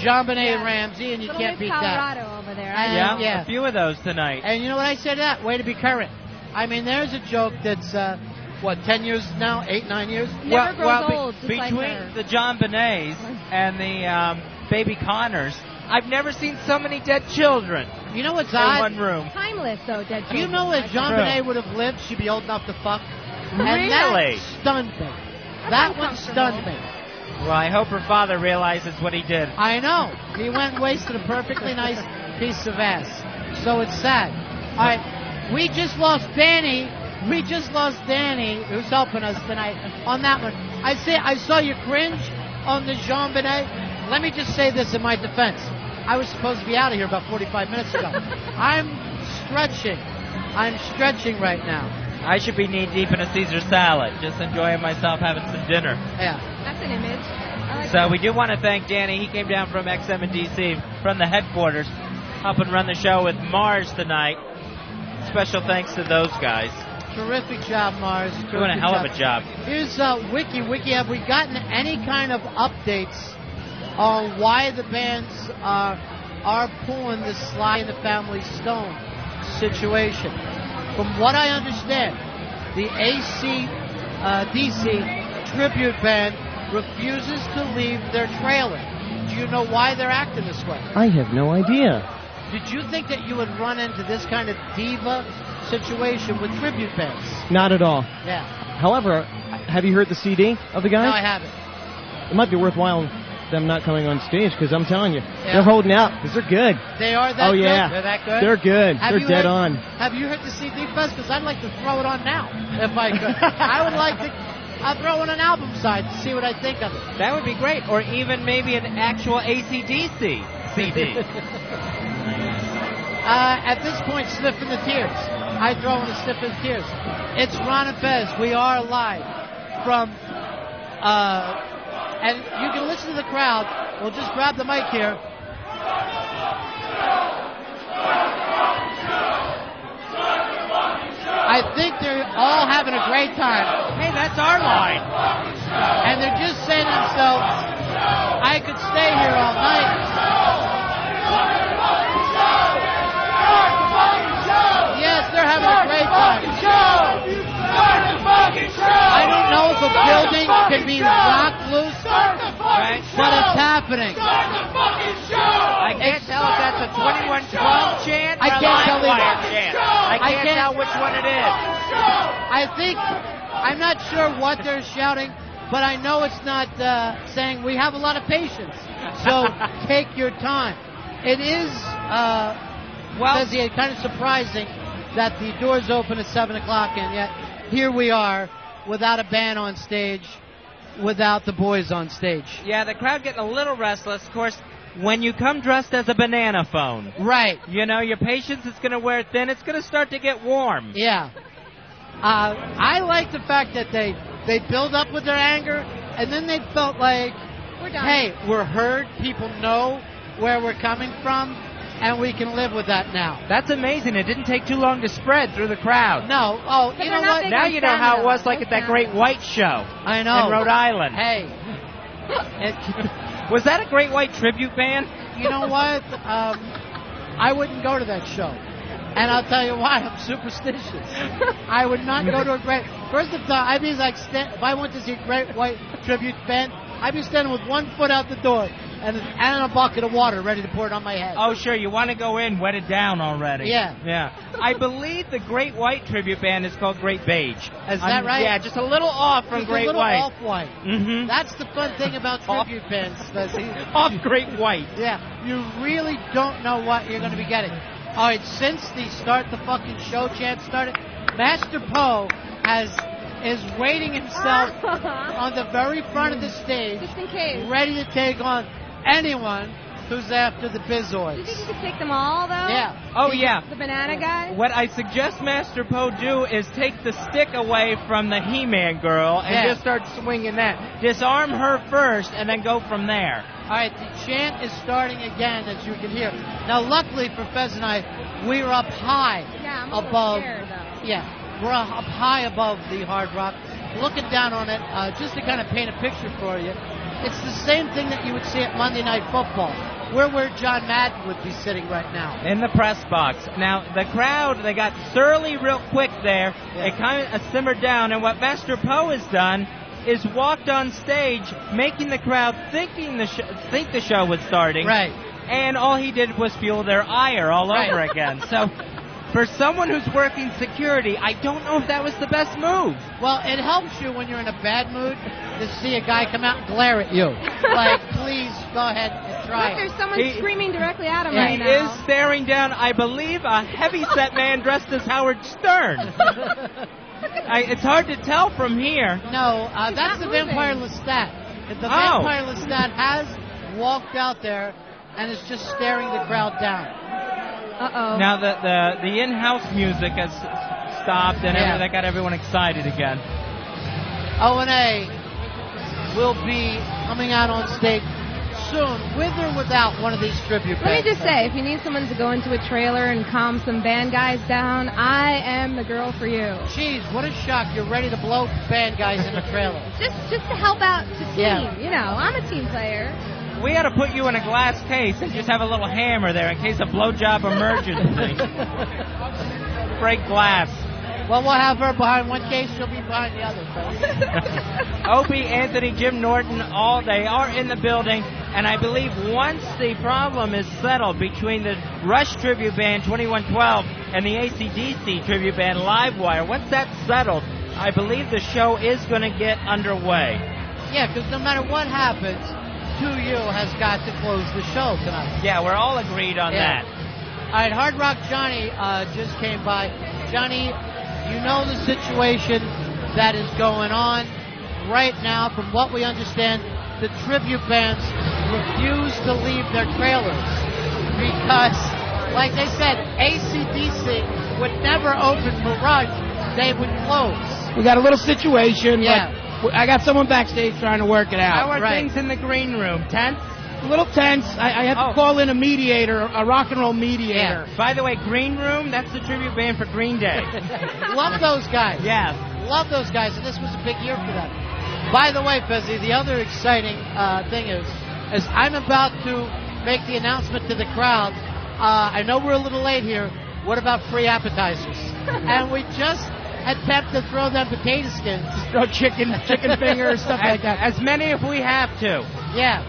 Jean Benet Ramsey, and you can't beat Colorado that. Over there. Yeah, a few of those tonight. And you know what I said to that? Way to be current. I mean, there's a joke that's, 10 years now? 8, 9 years? Never grows old. Between the Jean Benets and the Baby Connors, I've never seen so many dead children. You know what's odd? In one room. Timeless, though, dead children. You know if Jean Benet would have lived, she'd be old enough to fuck? Really? And that stunned me. That one stunned me. Well, I hope her father realizes what he did. I know. He went and wasted a perfectly nice piece of ass. So it's sad. All right. We just lost Danny. Who's helping us tonight on that one. I saw you cringe on the Jean Benet. Let me just say this in my defense. I was supposed to be out of here about 45 minutes ago. I'm stretching right now. I should be knee-deep in a Caesar salad, just enjoying myself having some dinner. Yeah. That's an image. So we do want to thank Danny. He came down from XM and DC, from the headquarters, helping run the show with Mars tonight. Special thanks to those guys. Terrific job, Mars. Doing a hell of a job. Here's Wiki. Wiki, have we gotten any kind of updates on why the bands are pulling this Sly and the Family Stone situation? From what I understand, the DC tribute band refuses to leave their trailer. Do you know why they're acting this way? I have no idea. Did you think that you would run into this kind of diva situation with tribute bands? Not at all. Yeah. However, have you heard the CD of the guys? No, I haven't. It might be worthwhile them not coming on stage, because I'm telling you, they're holding out, because they're good. They are that good? Oh, yeah. They're that good? They're good. They're dead on. Have you heard the CD Fest? Because I'd like to throw it on now, if I could. I would like to... I'll throw in an album side to see what I think of it. That would be great. Or even maybe an actual AC/DC CD. At this point, sniffing the tears. I throw in a sniff of tears. It's Ron and Fez. We are live from... and you can listen to the crowd. We'll just grab the mic here. I think they're all having a great time. Hey, that's our line. And they're just saying to themselves, I could stay here all night. Yes, they're having a great time. I don't know if a building can be rocked loose, but it's happening. I can't tell if that's a 2112 chant or I can't tell chant. I can't tell which one it is. I'm not sure what they're shouting, but I know it's not saying we have a lot of patience. So take your time. It is, kind of surprising that the doors open at 7 o'clock, and yet here we are without a band on stage, without the boys on stage. Yeah, the crowd getting a little restless. Of course, when you come dressed as a banana phone. Right. You know, your patience is going to wear thin. It's going to start to get warm. Yeah. I like the fact that they build up with their anger, and then they felt like, hey, we're heard. People know where we're coming from, and we can live with that now. That's amazing. It didn't take too long to spread through the crowd. No. Oh, but you know what? Now you know how it was like at that Great White show. I know. In Rhode Island. Hey. Was that a Great White tribute band? You know what? I wouldn't go to that show. And I'll tell you why. I'm superstitious. I would not go to a great... First of all, I'd be like... If I went to see a Great White tribute band, I'd be standing with one foot out the door and a bucket of water ready to pour it on my head. Oh, sure. You want to go in wetted down already. Yeah. Yeah. I believe the Great White tribute band is called Great Beige. Is that right? Yeah, just a little off from Great White. Just a little off-white. Mm-hmm. That's the fun thing about tribute bands. Off Great White. Yeah. You really don't know what you're going to be getting. All right, since the start the fucking show chant started, Master Poe is waiting himself on the very front of the stage, just in case, ready to take on anyone who's after the Bizoids. Do you think you could take them all, though? Yeah. Oh, yeah. The banana guy? What I suggest Master Poe do is take the stick away from the He-Man girl and just start swinging that. Disarm her first and then go from there. All right, the chant is starting again, as you can hear. Now, luckily for Fez and I, we were up high above. Scared, though. Yeah, we're up high above the Hard Rock, looking down on it, just to kind of paint a picture for you. It's the same thing that you would see at Monday Night Football. We're where John Madden would be sitting right now. In the press box. Now, the crowd, they got surly real quick there. Yeah. It kind of simmered down, and what Master Poe has done is walked on stage, making the crowd think the show was starting. Right. And all he did was fuel their ire all over again. So, for someone who's working security, I don't know if that was the best move. Well, it helps you when you're in a bad mood to see a guy come out and glare at you. Like, please, go ahead and try it. There's someone screaming directly at him right now. He is staring down, I believe, a heavyset man dressed as Howard Stern. It's hard to tell from here. No, that's the Vampire Lestat. The Vampire Lestat has walked out there and is just staring the crowd down. Uh-oh. Now the in-house music has stopped and that got everyone excited again. O&A will be coming out on stage soon, with or without one of these tribute bands. Let me just say, if you need someone to go into a trailer and calm some band guys down, I am the girl for you. Jeez, what a shock. You're ready to blow band guys in a trailer. Just to help out the team. Yeah. You know, I'm a team player. We ought to put you in a glass case and just have a little hammer there in case a blowjob emergency. Break glass. Well, we'll have her behind one case, she'll be behind the other. Opie, Anthony, Jim Norton, they are in the building, and I believe once the problem is settled between the Rush tribute band 2112 and the AC/DC tribute band Livewire, once that's settled, I believe the show is going to get underway. Yeah, because no matter what happens, 2U has got to close the show tonight. Yeah, we're all agreed on that. All right, Hard Rock Johnny just came by. Johnny, you know the situation that is going on right now. From what we understand, the tribute bands refuse to leave their trailers because, like they said, AC/DC would never open for Rush. They would close. We got a little situation, but I got someone backstage trying to work it out. How are things in the green room? Tense? A little tense. I have to call in a mediator, a rock and roll mediator. Yeah. By the way, Green Room, that's the tribute band for Green Day. Love those guys. Yes. Love those guys, and this was a big year for them. By the way, Fezzi, the other exciting thing is I'm about to make the announcement to the crowd. I know we're a little late here. What about free appetizers? And we just attempt to throw them potato skins. Throw chicken fingers, stuff like that. As many if we have to. Yeah.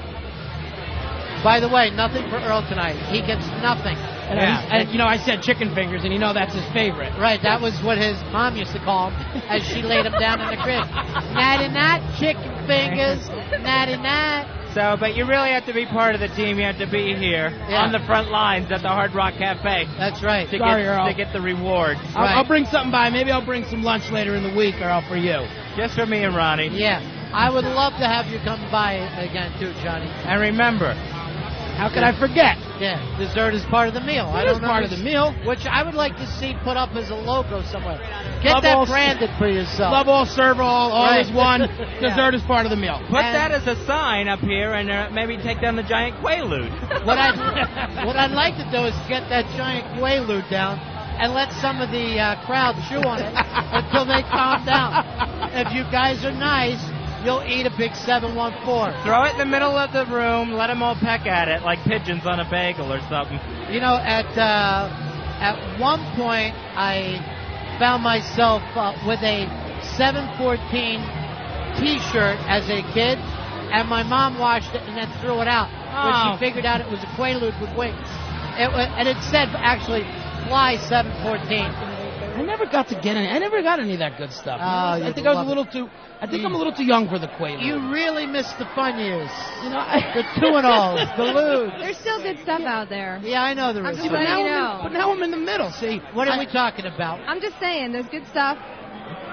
By the way, nothing for Earl tonight. He gets nothing. And you know, I said chicken fingers, and you know that's his favorite. Right, that was what his mom used to call him as she laid him down in the crib. Natty nat, chicken fingers, natty nat. So, but you really have to be part of the team. You have to be here on the front lines at the Hard Rock Cafe. That's right. To get the rewards. I'll bring something by. Maybe I'll bring some lunch later in the week, Earl, for you. Just for me and Ronnie. Yeah. I would love to have you come by again, too, Johnny. And remember, how could I forget? Yeah, dessert is part of the meal. It is part of the meal. Which I would like to see put up as a logo somewhere. Get that branded for yourself. Love all, serve all is one. Dessert is part of the meal. Put that as a sign up here and maybe take down the giant Quaalude. What I'd like to do is get that giant Quaalude down and let some of the crowd chew on it until they calm down. If you guys are nice, you'll eat a big 714. Throw it in the middle of the room. Let them all peck at it like pigeons on a bagel or something. You know, at one point, I found myself with a 714 T-shirt as a kid, and my mom washed it and then threw it out when she figured out it was a Quaalude with wings. And it said, actually, fly 714. I never got to get any. I never got any of that good stuff. I think I was a little too. I think I'm a little too young for the Quaalude. You really missed the fun years. You know, the 2-and-Ohs, the Ludes. There's still good stuff out there. Yeah, I know there is. But now I'm in the middle. See, what are we talking about? I'm just saying, there's good stuff.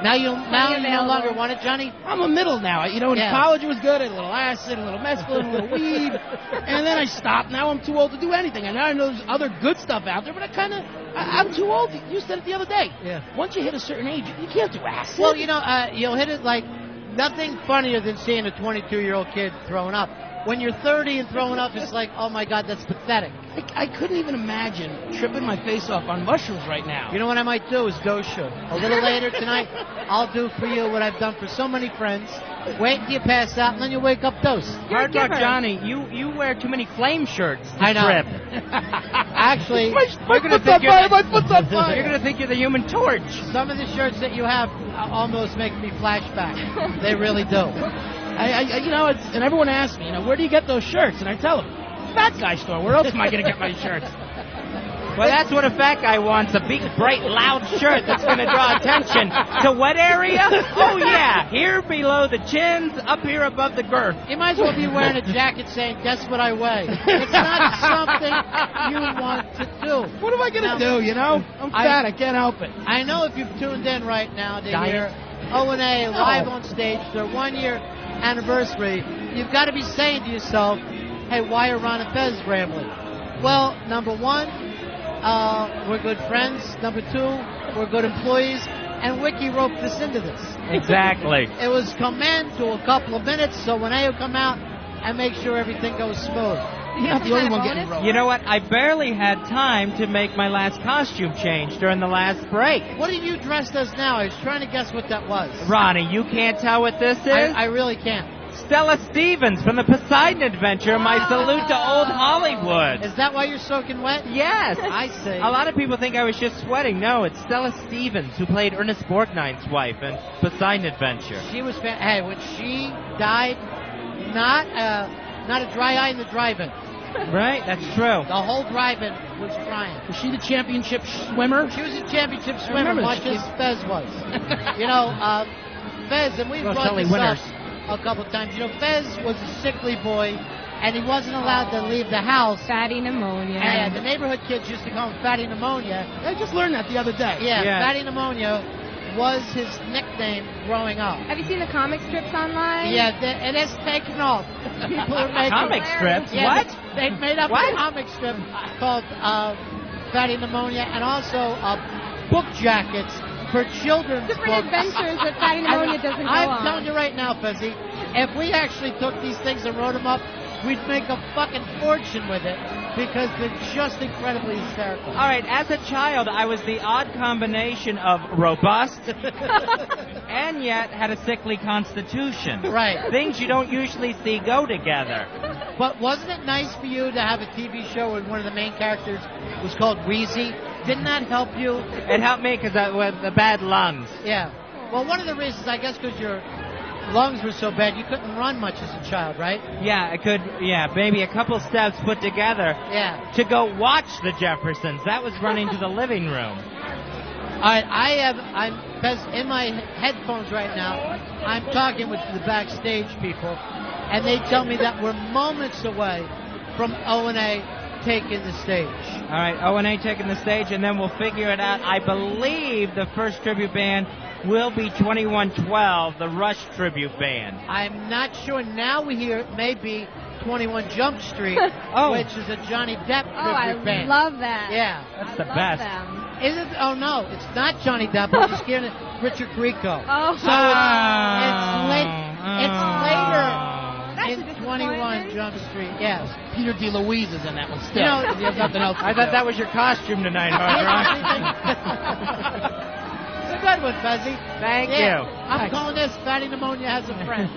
Now you no longer want it, Johnny? I'm a middle now. You know, in college it was good. I had a little acid, a little mescaline, a little weed. And then I stopped. Now I'm too old to do anything. And now I know there's other good stuff out there, but I'm too old. You said it the other day. Yeah. Once you hit a certain age, you can't do acid. Well, you know, you'll hit it like nothing funnier than seeing a 22-year-old kid throwing up. When you're 30 and throwing up, it's like, oh my God, that's pathetic. I couldn't even imagine tripping my face off on mushrooms right now. You know what I might do is dose you. A little later tonight, I'll do for you what I've done for so many friends. Wait until you pass out, and then you wake up dosed. Hard Rock Johnny, you wear too many flame shirts to I know. trip. Actually, my foot's on fire. My foot's on fire. You're going to think you're the Human Torch. Some of the shirts that you have almost make me flashback. They really do. You know, and everyone asks me, you know, where do you get those shirts? And I tell them, Fat Guy store. Where else am I going to get my shirts? Well, that's what a fat guy wants, a big, bright, loud shirt that's going to draw attention. To what area? Oh, yeah, here below the chins, up here above the girth. You might as well be wearing a jacket saying, guess what I weigh. It's not something you want to do. What am I going to do, you know? I'm fat, I can't help it. I know if you've tuned in right now to hear O&A live on stage, their 1-year anniversary, you've got to be saying to yourself, hey, why are Ron and Fez rambling? Well, number one, we're good friends. Number two, we're good employees. And Wiki roped us into this. Exactly. It was come in to a couple of minutes, so when they would come out, and make sure everything goes smooth. You're not the only one getting rolled. You know what? I barely had time to make my last costume change during the last break. What are you dressed as now? I was trying to guess what that was. Ronnie, you can't tell what this is? I really can't. Stella Stevens from the Poseidon Adventure. My salute to old Hollywood. Is that why you're soaking wet? Yes. I see. A lot of people think I was just sweating. No, it's Stella Stevens, who played Ernest Borgnine's wife in Poseidon Adventure. She was hey, when she died, not a dry eye in the drive-in. Right, that's true. The whole drive-in was crying. Was she the championship swimmer? She was a championship swimmer, much as Fez was. You know, Fez, and we've brought this up a couple times. You know, Fez was a sickly boy, and he wasn't allowed to leave the house. Fatty pneumonia. And the neighborhood kids used to call him Fatty Pneumonia. I just learned that the other day. Yeah. Fatty Pneumonia was his nickname growing up. Have you seen the comic strips online? Yeah, and it's taken off. People are making comic strips? Yeah, what? They've made up a comic strip called Fatty Pneumonia, and also book jackets for children's different books. adventures that Fatty Pneumonia doesn't go on. I'm telling you right now, Fezzy, if we actually took these things and wrote them up, we'd make a fucking fortune with it because they're just incredibly hysterical. All right, as a child, I was the odd combination of robust and yet had a sickly constitution. Right. Things you don't usually see go together. But wasn't it nice for you to have a TV show where one of the main characters was called Wheezy? Didn't that help you? It helped me because I had the bad lungs. Yeah. Well, one of the reasons, I guess, because your lungs were so bad, you couldn't run much as a child, right? Yeah, I could. Yeah, maybe a couple steps put together. Yeah. To go watch the Jeffersons. That was running to the living room. All right, I'm in my headphones right now. I'm talking with the backstage people, and they tell me that we're moments away from O&A taking the stage. All right, O&A taking the stage, and then we'll figure it out. I believe the first tribute band will be 2112, the Rush tribute band. I'm not sure. Now we hear it may be 21 Jump Street, which is a Johnny Depp tribute band. I love that. Yeah. That's the best. Them. Is it? Oh, no, it's not Johnny Depp. I'm just giving it Richard Grieco. Oh. So it's later. In 21 Jump Street, yes. Peter DeLuise is in that one still. You know, you have nothing else to I thought that was your costume tonight, Hard It's a good one, Fuzzy. Thank you. you. I'm calling this Fatty Pneumonia Has a Friend.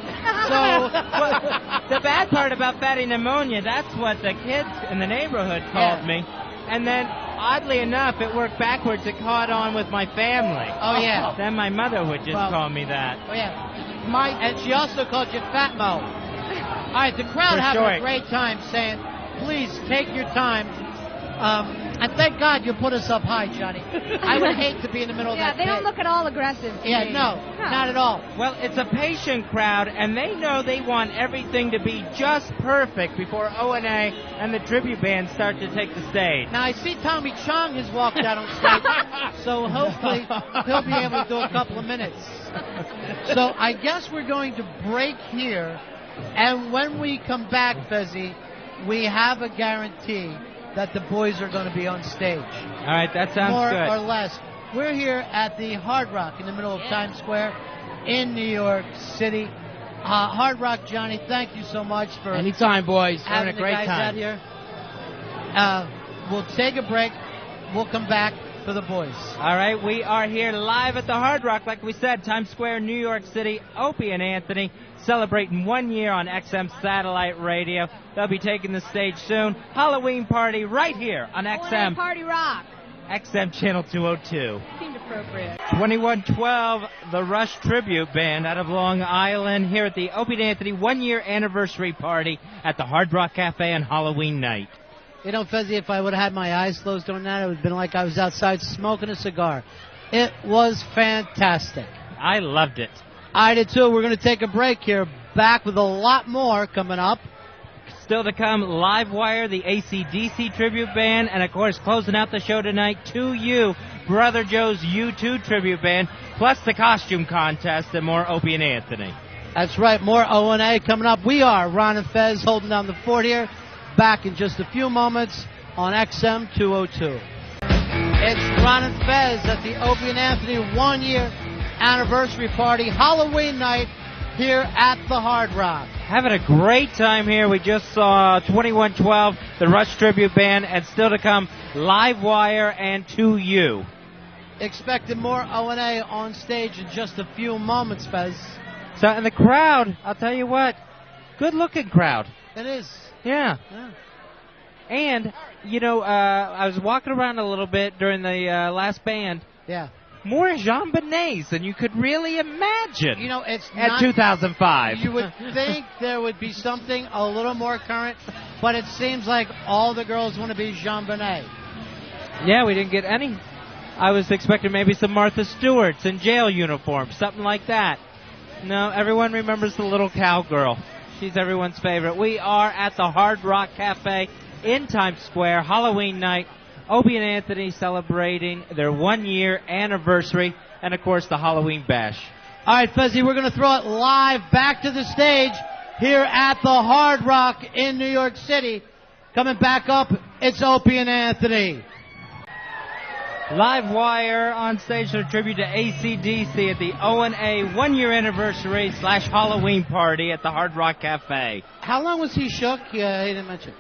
The bad part about Fatty Pneumonia, that's what the kids in the neighborhood called me. And then, oddly enough, it worked backwards. It caught on with my family. Oh, yeah. Then my mother would just call me that. Oh, yeah. And she also called you Fat Mo. All right, the crowd having a great time saying, please take your time. And thank God you put us up high, Johnny. I would hate to be in the middle of that they don't pit. look at all aggressive. Yeah, no, not at all. Well, it's a patient crowd, and they know they want everything to be just perfect before O&A and the tribute band start to take the stage. Now, I see Tommy Chong has walked out on stage, so hopefully he'll be able to do a couple of minutes. So I guess we're going to break here. And when we come back, Fezzy, we have a guarantee that the boys are going to be on stage. All right, that sounds more good. More or less. We're here at the Hard Rock in the middle of Times Square in New York City. Hard Rock, Johnny, thank you so much for anytime, boys. Having a great the guys time out here. We'll take a break. We'll come back for the boys. All right, we are here live at the Hard Rock, like we said, Times Square, New York City. Opie and Anthony celebrating 1 year on XM Satellite Radio. They'll be taking the stage soon. Halloween party right here on XM. Party Rock. XM Channel 202. Seemed appropriate. 2112, the Rush Tribute Band out of Long Island, here at the Opie and Anthony 1 year anniversary party at the Hard Rock Cafe on Halloween night. You know, Fezzy, if I would have had my eyes closed during that, it would have been like I was outside smoking a cigar. It was fantastic. I loved it. I did too. We're going to take a break here. Back with a lot more coming up. Still to come, Livewire, the AC/DC tribute band, and of course, closing out the show tonight, 2U, Brother Joe's U2 tribute band, plus the costume contest and more Opie and Anthony. That's right. More O&A coming up. We are Ron and Fez holding down the fort here. Back in just a few moments on XM 202. It's Ron and Fez at the Opie and Anthony 1 year anniversary party, Halloween night, here at the Hard Rock. Having a great time here. We just saw 2112, the Rush Tribute Band, and still to come, Live Wire and 2U. Expecting more O&A on stage in just a few moments, Fez. So, and the crowd, I'll tell you what, good-looking crowd. It is. Yeah. And, you know, I was walking around a little bit during the last band. Yeah. More Jean Bonnets than you could really imagine. You know, it's at not, 2005. You would think there would be something a little more current, but it seems like all the girls want to be Jean Bonnet. Yeah, we didn't get any. I was expecting maybe some Martha Stewarts in jail uniforms, something like that. No, everyone remembers the little cowgirl. She's everyone's favorite. We are at the Hard Rock Cafe in Times Square, Halloween night. Opie and Anthony celebrating their 1-year anniversary, and, of course, the Halloween Bash. All right, Fuzzy, we're going to throw it live back to the stage here at the Hard Rock in New York City. Coming back up, it's Opie and Anthony. Live Wire on stage to tribute to AC/DC at the O&A 1-year anniversary / Halloween party at the Hard Rock Cafe. How long was he shook? Yeah, he didn't mention.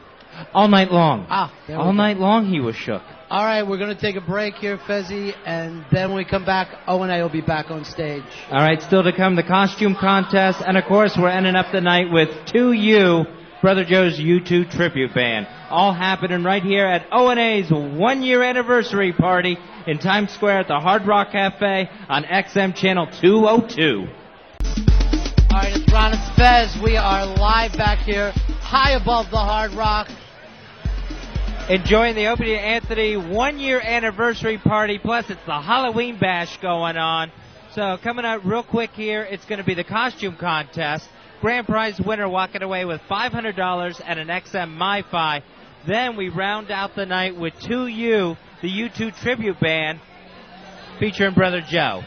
All night long. All night long he was shook. All right, we're going to take a break here, Fezzy, and then when we come back, O&A will be back on stage. All right, still to come, the costume contest, and of course we're ending up the night with 2U, Brother Joe's U2 tribute band. All happening right here at O&A's 1-year anniversary party in Times Square at the Hard Rock Cafe on XM Channel 202. All right, it's Ron and Fez. We are live back here, high above the Hard Rock. Enjoying the Opie and Anthony 1-year anniversary party, plus it's the Halloween Bash going on. So coming up real quick here, it's going to be the costume contest. Grand prize winner walking away with $500 and an XM MiFi. Then we round out the night with 2U, the U2 tribute band, featuring Brother Joe.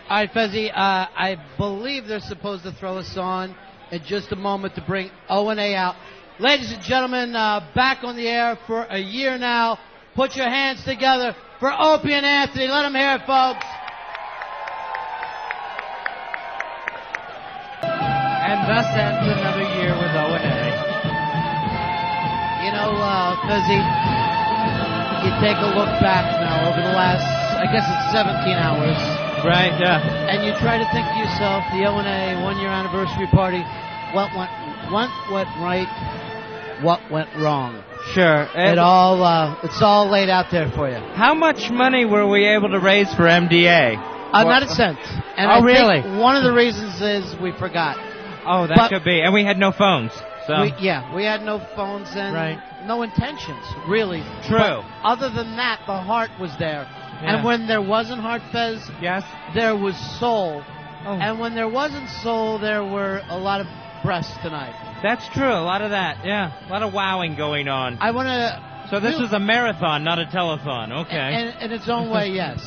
All right, Fezzy, I believe they're supposed to throw us on in just a moment to bring O&A out. Ladies and gentlemen, back on the air for a year now. Put your hands together for Opie and Anthony. Let them hear it, folks. And thus ends another year with O&A. You know, Fezzy, you take a look back now over the last, I guess it's 17 hours. Right, yeah. And you try to think to yourself, the O&A 1-year anniversary party, what went right? What went wrong? Sure. It's all laid out there for you. How much money were we able to raise for MDA? Not a cent. And I really? think one of the reasons is we forgot. Oh, that could be. And we had no phones. So. We had no phones and no intentions, really. True. But other than that, the heart was there. Yeah. And when there wasn't heart, Fez, yes, there was soul. Oh. And when there wasn't soul, there were a lot of breasts tonight. That's true. A lot of that. Yeah. A lot of wowing going on. I want to... So this is a marathon, not a telethon. Okay. In its own way, yes.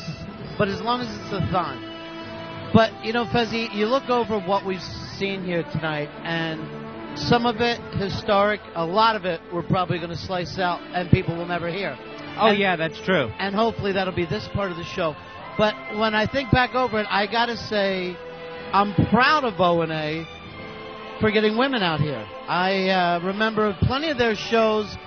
But as long as it's a thon. But, you know, Fezzy, you look over what we've seen here tonight, and some of it historic, a lot of it we're probably going to slice out and people will never hear. Oh, yeah, that's true. And hopefully that'll be this part of the show. But when I think back over it, I got to say I'm proud of O&A for getting women out here. I remember plenty of their shows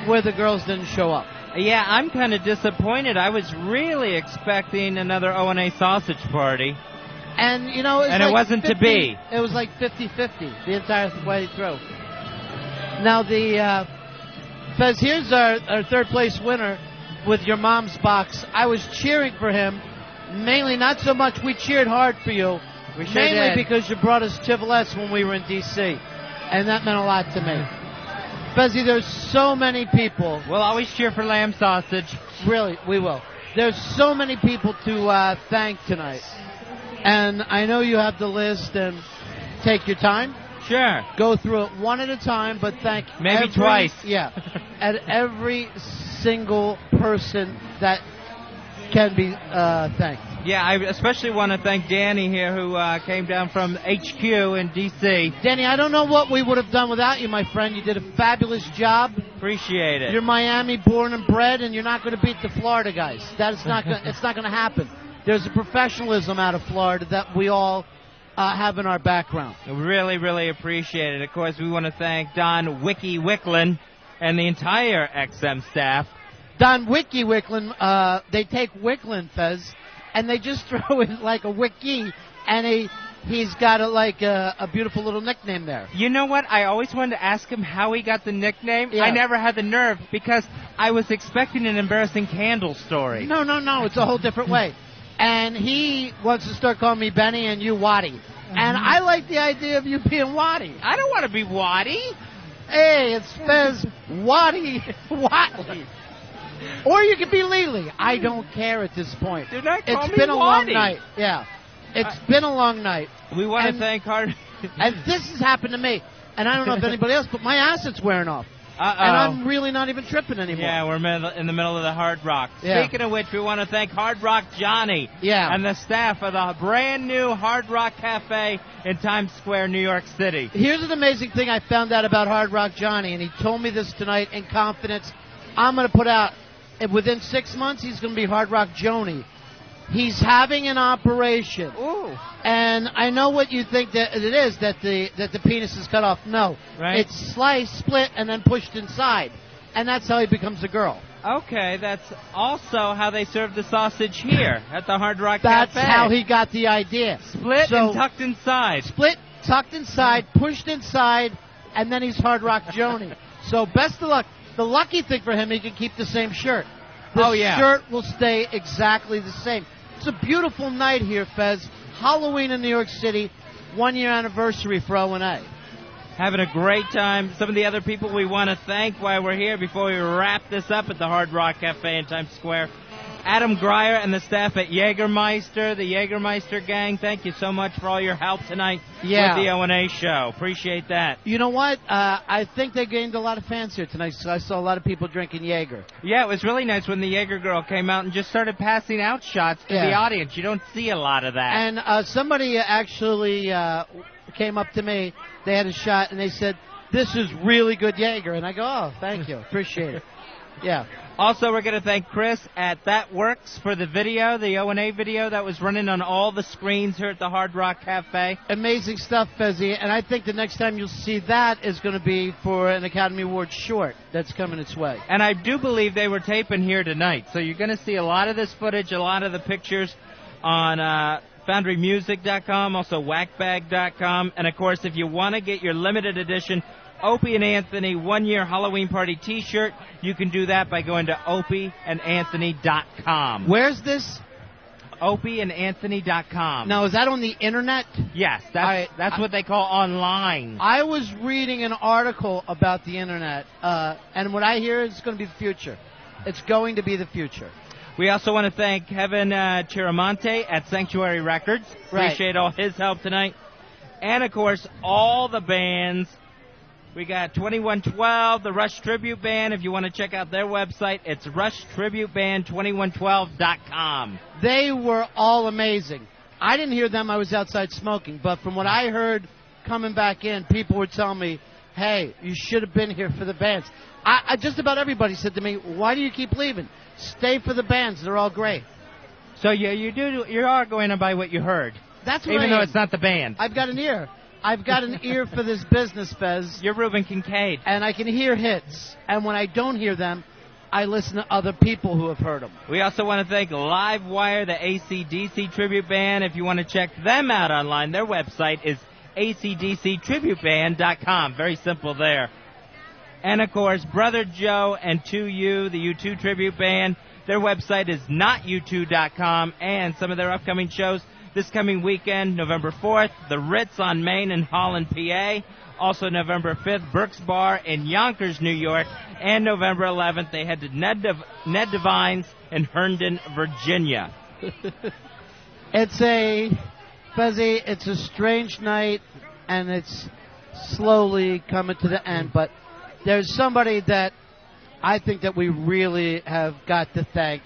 where the girls didn't show up. Yeah, I'm kind of disappointed. I was really expecting another O&A sausage party. And, you know, it wasn't 50, to be. It was like 50-50 the entire way through. Now, Fez, here's our third place winner with your mom's box. I was cheering for him, mainly not so much. We cheered hard for you. We sure mainly did. Because you brought us Chevrolettes when we were in D.C., and that meant a lot to me. Fezzy, there's so many people. We'll always cheer for lamb sausage. Really, we will. There's so many people to thank tonight. And I know you have the list, and take your time. Sure. Go through it one at a time, but thank maybe twice. Yeah. At every single person that can be thanked. Yeah, I especially want to thank Danny here, who came down from HQ in D.C. Danny, I don't know what we would have done without you, my friend. You did a fabulous job. Appreciate it. You're Miami born and bred, and you're not going to beat the Florida guys. It's not going to happen. There's a professionalism out of Florida that we all having our background. Really, really appreciate it. Of course, we want to thank Don Wiki Wicklin and the entire XM staff. Don Wiki Wicklin, they take Wicklin, Fez, and they just throw in like a wiki, and he's got a beautiful little nickname there. You know what? I always wanted to ask him how he got the nickname. Yeah. I never had the nerve because I was expecting an embarrassing candle story. No. It's a whole different way. And he wants to start calling me Benny and you Waddy. And I like the idea of you being Waddy. I don't want to be Waddy. Hey, it's Fez Waddy Watley. Or you could be Lily. I don't care at this point. Do not call It's me been a long Waddy. night. Yeah. It's been a long night. We want to thank Hard. And this has happened to me. And I don't know if anybody else, but my asset's wearing off. Uh-oh. And I'm really not even tripping anymore. Yeah, we're in the middle of the Hard Rock. Yeah. Speaking of which, we want to thank Hard Rock Johnny and the staff of the brand new Hard Rock Cafe in Times Square, New York City. Here's an amazing thing I found out about Hard Rock Johnny, and he told me this tonight in confidence. I'm going to put out, within 6 months, he's going to be Hard Rock Joni. He's having an operation. Ooh. And I know what you think that it is, that the penis is cut off. No. Right. It's sliced, split, and then pushed inside. And that's how he becomes a girl. Okay, that's also how they serve the sausage here at the Hard Rock That's Cafe. how he got the idea. Split and tucked inside. Split, tucked inside, pushed inside, and then he's Hard Rock Joni. So best of luck. The lucky thing for him, he can keep the same shirt. The shirt will stay exactly the same. It's a beautiful night here, Fez. Halloween in New York City, 1 year anniversary for O&A. Having a great time. Some of the other people we want to thank while we're here before we wrap this up at the Hard Rock Cafe in Times Square. Adam Greyer and the staff at Jägermeister, the Jägermeister gang, thank you so much for all your help tonight with the O&A show. Appreciate that. You know what? I think they gained a lot of fans here tonight, so I saw a lot of people drinking Jaeger. Yeah, it was really nice when the Jaeger girl came out and just started passing out shots to the audience. You don't see a lot of that. And somebody actually came up to me. They had a shot, and they said, "This is really good Jaeger." And I go, "Oh, thank you. Appreciate it." Yeah. Also, we're going to thank Chris at That Works for the video, the O&A video that was running on all the screens here at the Hard Rock Cafe. Amazing stuff, Fezzy. And I think the next time you'll see that is going to be for an Academy Award short that's coming its way. And I do believe they were taping here tonight. So you're going to see a lot of this footage, a lot of the pictures on FoundryMusic.com, also Whackbag.com. And, of course, if you want to get your limited edition Opie and Anthony 1 year Halloween party t-shirt, you can do that by going to opieandanthony.com. Where's this? opieandanthony.com. Now, is that on the internet? Yes, that's what they call online. I was reading an article about the internet, and what I hear is going to be the future. It's going to be the future. We also want to thank Kevin Chiramonte at Sanctuary Records. Appreciate all his help tonight. And, of course, all the bands. We got 2112, the Rush Tribute Band. If you want to check out their website, it's rushtributeband2112.com. They were all amazing. I didn't hear them. I was outside smoking. But from what I heard coming back in, people were telling me, hey, you should have been here for the bands. I just about everybody said to me, why do you keep leaving? Stay for the bands. They're all great. So, yeah, you are going by what you heard. That's what even though it's not the band. I've got an ear. I've got an ear for this business, Fez. You're Reuben Kincaid. And I can hear hits. And when I don't hear them, I listen to other people who have heard them. We also want to thank Livewire, the AC/DC tribute band. If you want to check them out online, their website is acdctributeband.com. Very simple there. And, of course, Brother Joe and 2U, the U2 tribute band. Their website is notu2.com. And some of their upcoming shows this coming weekend, November 4th, the Ritz on Main in Holland, PA. Also November 5th, Burke's Bar in Yonkers, New York. And November 11th, they head to Ned Devine's in Herndon, Virginia. It's a strange night, and it's slowly coming to the end. But there's somebody that I think that we really have got to thank,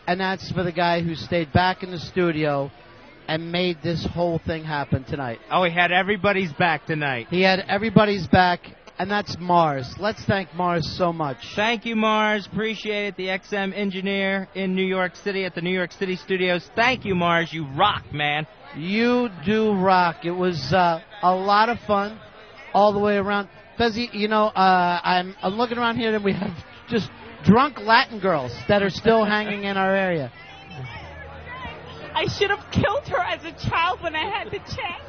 and that's for the guy who stayed back in the studio and made this whole thing happen tonight. Oh, he had everybody's back tonight. He had everybody's back, and that's Mars. Let's thank Mars so much. Thank you, Mars. Appreciate it. The XM engineer in New York City at the New York City studios. Thank you, Mars. You rock, man. You do rock. It was a lot of fun all the way around. Fezzi, you know, I'm looking around here and we have just drunk Latin girls that are still hanging in our area. I should have killed her as a child when I had the chance.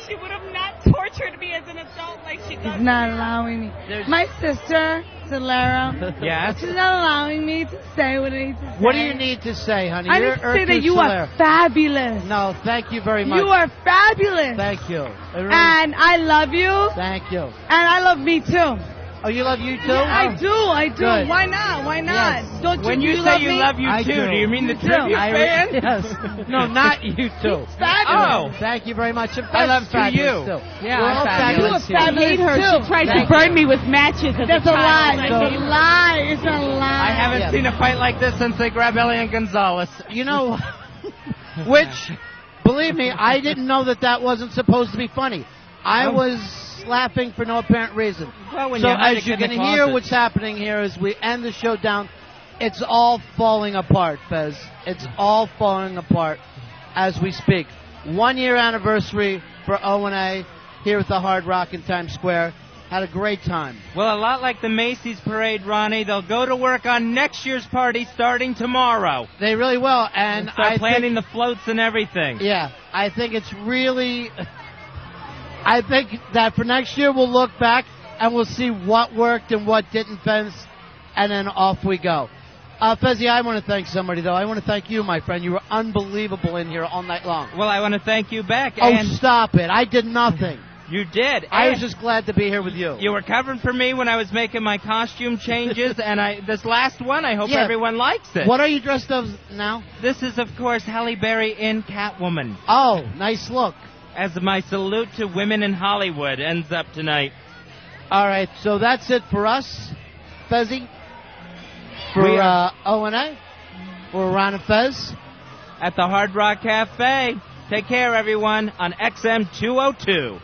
She would have not tortured me as an adult like she does. She's not allowing me. My sister, Solera. Yes? She's not allowing me to say what I need to say. What do you need to say, honey? I You're need to say that Urtu you Solera. are fabulous. No, thank you very much. You are fabulous. Thank you. And I love you. Thank you. And I love me too. Oh, you love you too? Yeah, I do. Good. Why not? Why not? Yes. Don't When you you say love you me? love you I too, do. do you mean the You tribute do. band? Yes. No, not you two. Fabulous. Oh. Thank you very much. And I love Fez is you. fabulous, too. Yeah, We're I'm all fabulous. fabulous You are here. fabulous. I hate her. too. She tried Thank to burn me with matches as That's a a child. lie. I It's hate a her. lie. It's a lie. I haven't Yeah. seen a fight like this since they grabbed Elian Gonzalez. You know, which, believe me, I didn't know that wasn't supposed to be funny. I was laughing for no apparent reason. Well, when So you hide as it you in the can hear closet. what's happening here as we end the show down, it's all falling apart, Fez. It's all falling apart as we speak. 1 year anniversary for O&A here at the Hard Rock in Times Square. Had a great time. Well, a lot like the Macy's parade, Ronnie, they'll go to work on next year's party starting tomorrow. They really will, and Start I planning think, the floats and everything. yeah, I think it's really. I think that for next year we'll look back and we'll see what worked and what didn't, Fez, and then off we go. Fezzi, I want to thank somebody, though. I want to thank you, my friend. You were unbelievable in here all night long. Well, I want to thank you back. Oh, and stop it. I did nothing. You did. I And was just glad to be here with you. You were covering for me when I was making my costume changes, and this last one, I hope Yeah. everyone likes it. What are you dressed as now? This is, of course, Halle Berry in Catwoman. Oh, nice look. As my salute to women in Hollywood ends up tonight. All right, so that's it for us, Fezzi. For We are- O&A. We're Ron and Fez. At the Hard Rock Cafe. Take care, everyone, on XM 202.